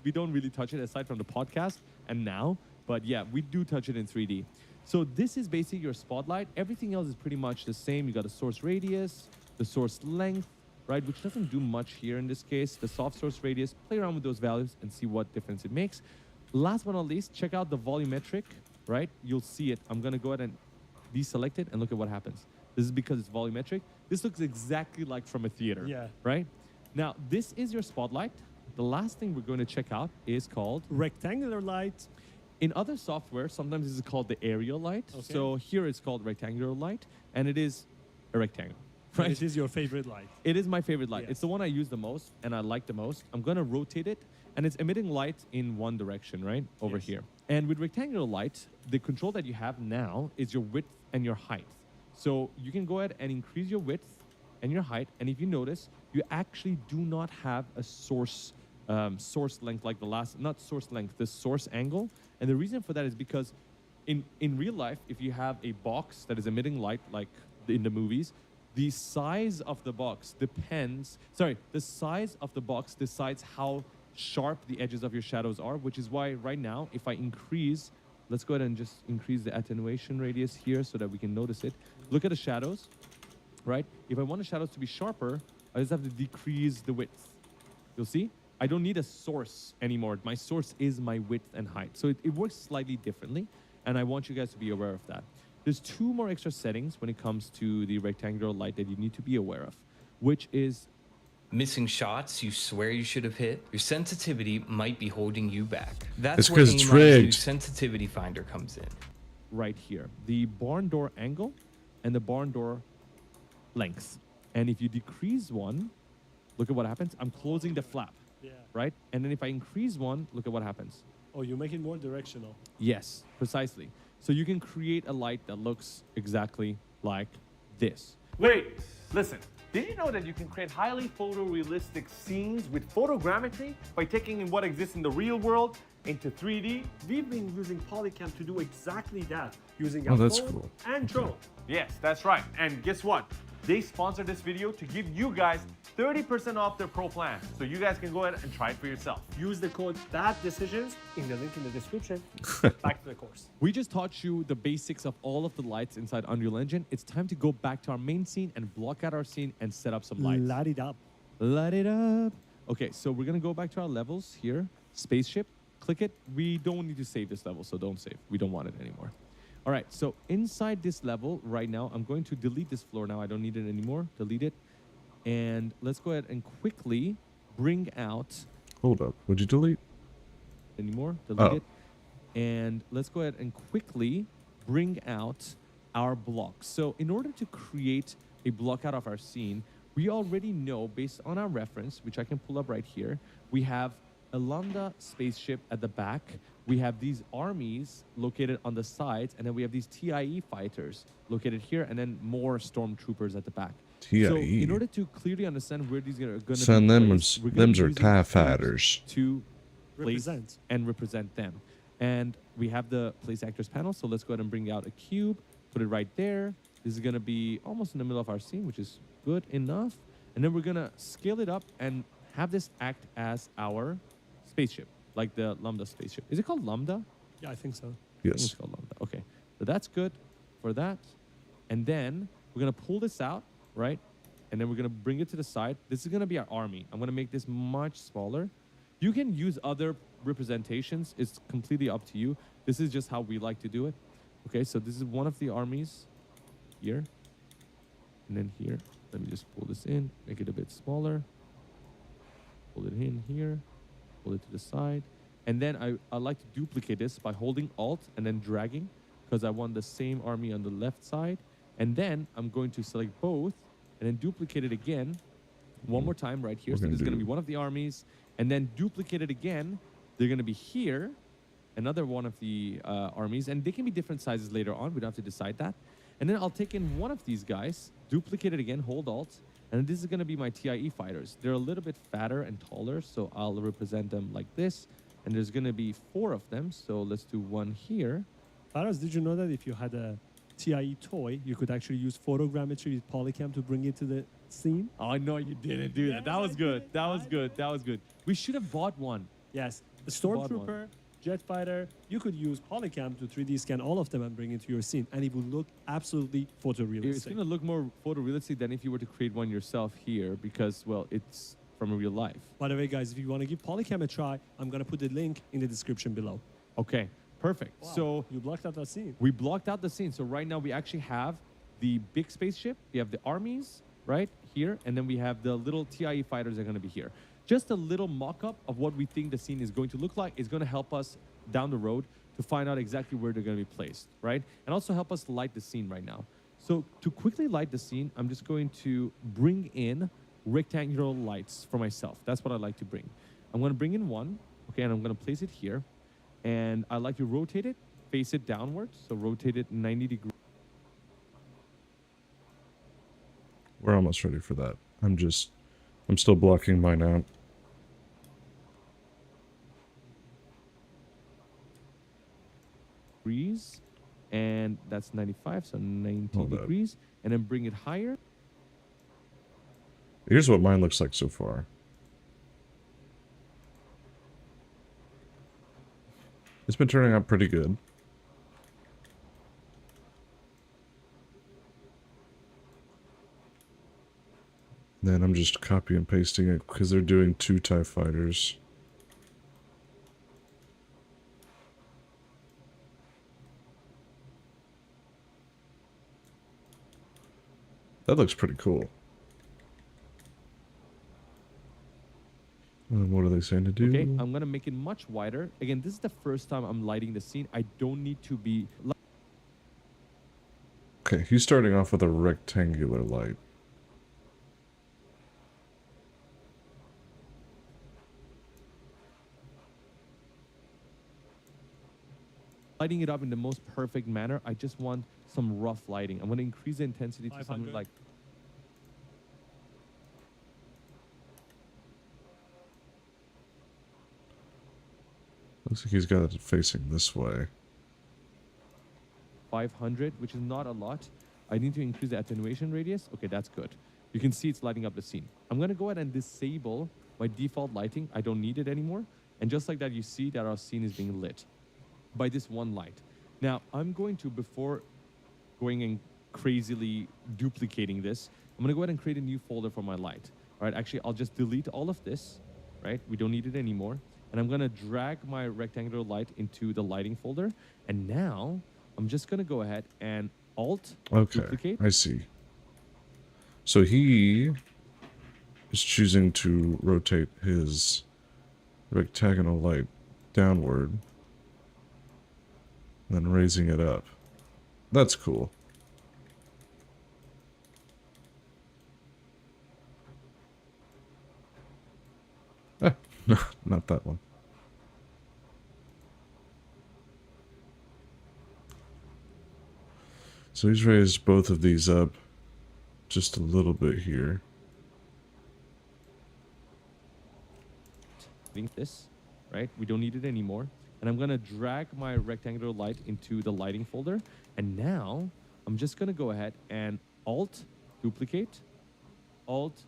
We don't really touch it aside from the podcast and now, but yeah, we do touch it in 3D. So this is basically your spotlight. Everything else is pretty much the same. You got the source radius, the source length, right, which doesn't do much here in this case. The soft source radius, play around with those values and see what difference it makes. Last but not least, check out the volumetric, right? You'll see it. I'm gonna go ahead and deselect it and look at what happens. This is because it's volumetric. This looks exactly like from a theater, right? Now, this is your spotlight. The last thing we're going to check out is called rectangular light. In other software, sometimes this is called the aerial light. Okay. So here it's called rectangular light, and it is a rectangle. Right? It is your favorite light. It is my favorite light. Yes. It's the one I use the most and I like the most. I'm going to rotate it, and it's emitting light in one direction, right? Over here. And with rectangular light, the control that you have now is your width and your height. So you can go ahead and increase your width and your height. And if you notice, you actually do not have a source length like the last, not source length, the source angle. And the reason for that is because in real life, if you have a box that is emitting light like in the movies, the size of the box decides how sharp the edges of your shadows are, which is why right now, if I increase, let's go ahead and just increase the attenuation radius here so that we can notice it. Look at the shadows, right? If I want the shadows to be sharper, I just have to decrease the width. You'll see? I don't need a source anymore. My source is my width and height. So it works slightly differently, and I want you guys to be aware of that. There's two more extra settings when it comes to the rectangular light that you need to be aware of, which is missing shots you swear you should have hit. Your sensitivity might be holding you back. That's It's where 'cause it's AIMI's rigged. new sensitivity finder comes in. right here, the barn door angle and the barn door length. And if you decrease one, look at what happens. I'm closing the flap, right? And then if I increase one, look at what happens. Oh, you make it more directional. Yes, precisely. So you can create a light that looks exactly like this. Wait, listen. Did you know that you can create highly photorealistic scenes with photogrammetry by taking in what exists in the real world into 3D? We've been using Polycam to do exactly that, using our that's phone cool. and drone. Yes, that's right. And guess what? They sponsored this video to give you guys 30% off their pro plan. So you guys can go ahead and try it for yourself. Use the code BADDECISIONS in the link in the description. Back to the course. We just taught you the basics of all of the lights inside Unreal Engine. It's time to go back to our main scene and block out our scene and set up some lights. Light it up. Light it up. Okay, so we're gonna go back to our levels here. Spaceship, click it. We don't need to save this level, so don't save. We don't want it anymore. All right, so inside this level right now, I'm going to delete this floor now. I don't need it anymore. Delete it. And let's go ahead and quickly bring out... Hold up. Would you delete? Anymore. Delete it. And let's go ahead and quickly bring out our blocks. So in order to create a block out of our scene, we already know, based on our reference, which I can pull up right here, we have a Lambda spaceship at the back we have these armies located on the sides, and then we have these TIE fighters located here, and then more stormtroopers at the back. So TIE. in order to clearly understand where these are going to Son, be them placed, we're gonna them's be are using TIE cubes fighters. to place Represent. and represent them. And we have the place actors panel, so let's go ahead and bring out a cube, put it right there. This is going to be almost in the middle of our scene, which is good enough. And then we're going to scale it up and have this act as our spaceship, like the Lambda spaceship. Is it called Lambda? Yeah, I think so. I think Yes. it's called Lambda. Okay. So that's good for that. And then we're going to pull this out, right? And then we're going to bring it to the side. This is going to be our army. I'm going to make this much smaller. You can use other representations. It's completely up to you. This is just how we like to do it. Okay, so this is one of the armies here. And then here. Let me just pull this in, make it a bit smaller. Pull it in here. Pull it to the side. And then I like to duplicate this by holding Alt and then dragging, because I want the same army on the left side. And then I'm going to select both and then duplicate it again one more time right here. So this is going to be one of the armies, and then duplicate it again. They're going to be here, another one of the armies, and they can be different sizes later on. We don't have to decide that. And then I'll take in one of these guys, duplicate it again, hold Alt, and this is going to be my TIE fighters. They're a little bit fatter and taller, so I'll represent them like this. And there's going to be 4 of them, so let's do one here. Faraz, did you know that if you had a TIE toy, you could actually use photogrammetry with Polycam to bring it to the scene? Oh, no, you didn't do that. That was good. That was good. That was good. We should have bought one. Yes. A Bought one. stormtrooper, jet fighter, you could use Polycam to 3D scan all of them and bring it to your scene, and it would look absolutely It's photorealistic. going to look more photorealistic than if you were to create one yourself here, because, well, it's from real life. By the way, guys, if you want to give Polycam a try, I'm going to put the link in the description below. Okay, perfect. Wow, So you blocked out that scene. we blocked out the scene. So right now we actually have the big spaceship. We have the armies right here. And then we have the little TIE fighters that are going to be here. Just a little mock-up of what we think the scene is going to look like is going to help us down the road to find out exactly where they're going to be placed, right? And also help us light the scene right now. So to quickly light the scene, I'm just going to bring in rectangular lights for myself. That's what I like to bring. I'm going to bring in one, okay, and I'm going to place it here. And I like to rotate it, face it downwards, so rotate it 90 degrees. We're almost ready for that. I'm still blocking mine out. And that's 95, so 90 Hold up. degrees. And then bring it higher. Here's what mine looks like so far. It's been turning out pretty good. Then I'm just copy and pasting it because they're doing 2 TIE fighters. That looks pretty cool. What are they saying to do? Okay, I'm going to make it much wider. Again, this is the first time I'm lighting the scene. I don't need to be... Okay, he's starting off with a rectangular light. lighting it up in the most perfect manner. I just want some rough lighting. I'm going to increase the intensity to something 500. like... Looks like he's got it facing this way. 500, which is not a lot. I need to increase the attenuation radius. Okay, that's good. You can see it's lighting up the scene. I'm going to go ahead and disable my default lighting. I don't need it anymore. And just like that, you see that our scene is being lit by this one light. Now, I'm going to, before going and crazily duplicating this, I'm going to go ahead and create a new folder for my light. All right, actually, I'll just delete all of this, right? We don't need it anymore. And I'm going to drag my rectangular light into the lighting folder. And now I'm just going to go ahead and Alt duplicate. I see. So he is choosing to rotate his rectangular light downward, then raising it up. That's cool. Ah, no, not that one. So he's raised both of these up just a little bit here. This, right? We don't need it anymore. And I'm gonna drag my rectangular light into the lighting folder. And now I'm just gonna go ahead and Alt, duplicate, Alt,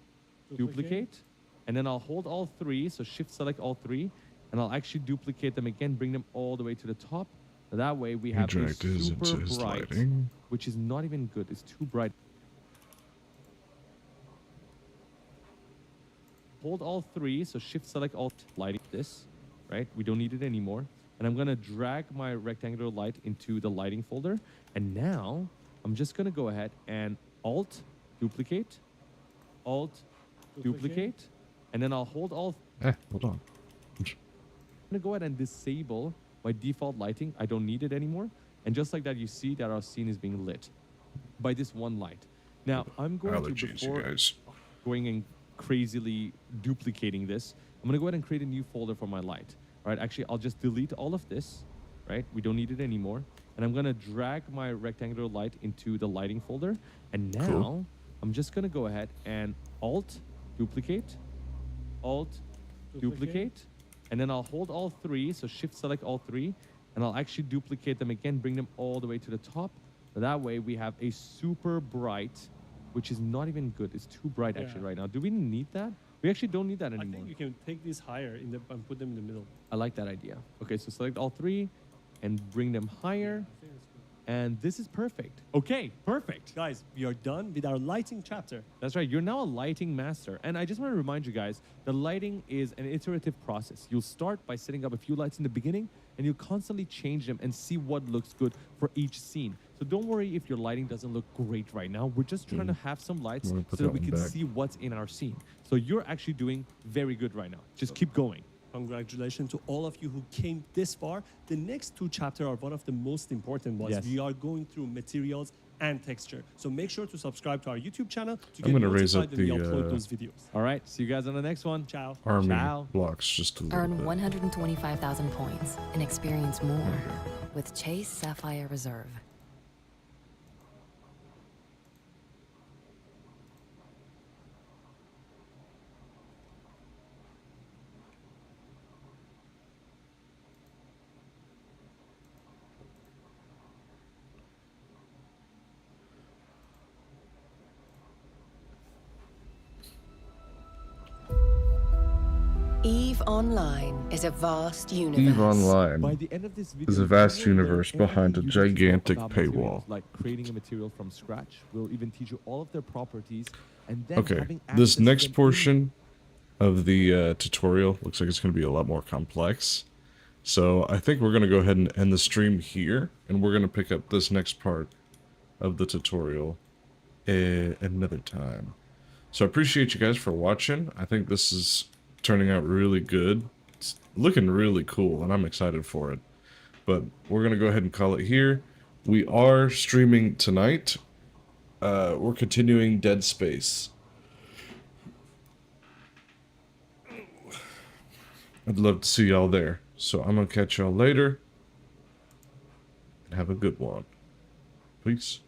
duplicate. And then I'll hold all three, so Shift select all three, and I'll actually duplicate them again, bring them all the way to the top. That way we have a super bright, which is not even good. It's too bright. Hold all three, so Shift select Alt, lighting this, right? We don't need it anymore. And I'm gonna drag my rectangular light into the lighting folder. And now I'm just gonna go ahead and Alt, duplicate, Alt, duplicate, and then I'll hold all. Hold on. I'm gonna go ahead and disable my default lighting. I don't need it anymore. And just like that, you see that our scene is being lit by this one light. Now I'm going to, before going and crazily duplicating this, I'm gonna go ahead and create a new folder for my light. All right, actually, I'll just delete all of this, right? We don't need it anymore. And I'm gonna drag my rectangular light into the lighting folder. And now I'm just gonna go ahead and Alt, duplicate, Alt, duplicate, and then I'll hold all three, so Shift select all three, and I'll actually duplicate them again, bring them all the way to the top. That way we have a super bright, which is not even good. It's too bright actually right now. Do we need that? We actually don't need that anymore. I think you can take these higher in the and put them in the middle. I like that idea. Okay, so select all three and bring them higher. And this is perfect. Okay, perfect. Guys, we are done with our lighting chapter. That's right. You're now a lighting master. And I just want to remind you guys, the lighting is an iterative process. You'll start by setting up a few lights in the beginning, and you'll constantly change them and see what looks good for each scene. So don't worry if your lighting doesn't look great right now. We're just trying to have some lights so that we can see what's in our scene. So you're actually doing very good right now. Just keep going. Congratulations to all of you who came this far. The next two chapters are one of the most important ones. Yes. We are going through materials and texture. So make sure to subscribe to our YouTube channel to I'm get gonna raise up notified when we the, upload those videos. All right, see you guys on the next one. Ciao. Army Ciao. blocks just a little Earn bit. 125,000 points and experience more with Chase Sapphire Reserve. EVE Online is a vast universe. EVE Online By the end of this video, is a vast you will learn universe behind a everything you need to know gigantic about paywall. materials, like creating a material from scratch. We'll even teach you all of their properties, and then Okay, having access this to next them portion of the tutorial looks like it's going to be a lot more complex. So I think we're going to go ahead and end the stream here, and we're going to pick up this next part of the tutorial another time. So I appreciate you guys for watching. I think this is turning out really good. It's looking really cool, and I'm excited for it. But we're going to go ahead and call it here. We are streaming tonight. We're continuing Dead Space. I'd love to see y'all there. So I'm going to catch y'all later. And have a good one. Peace.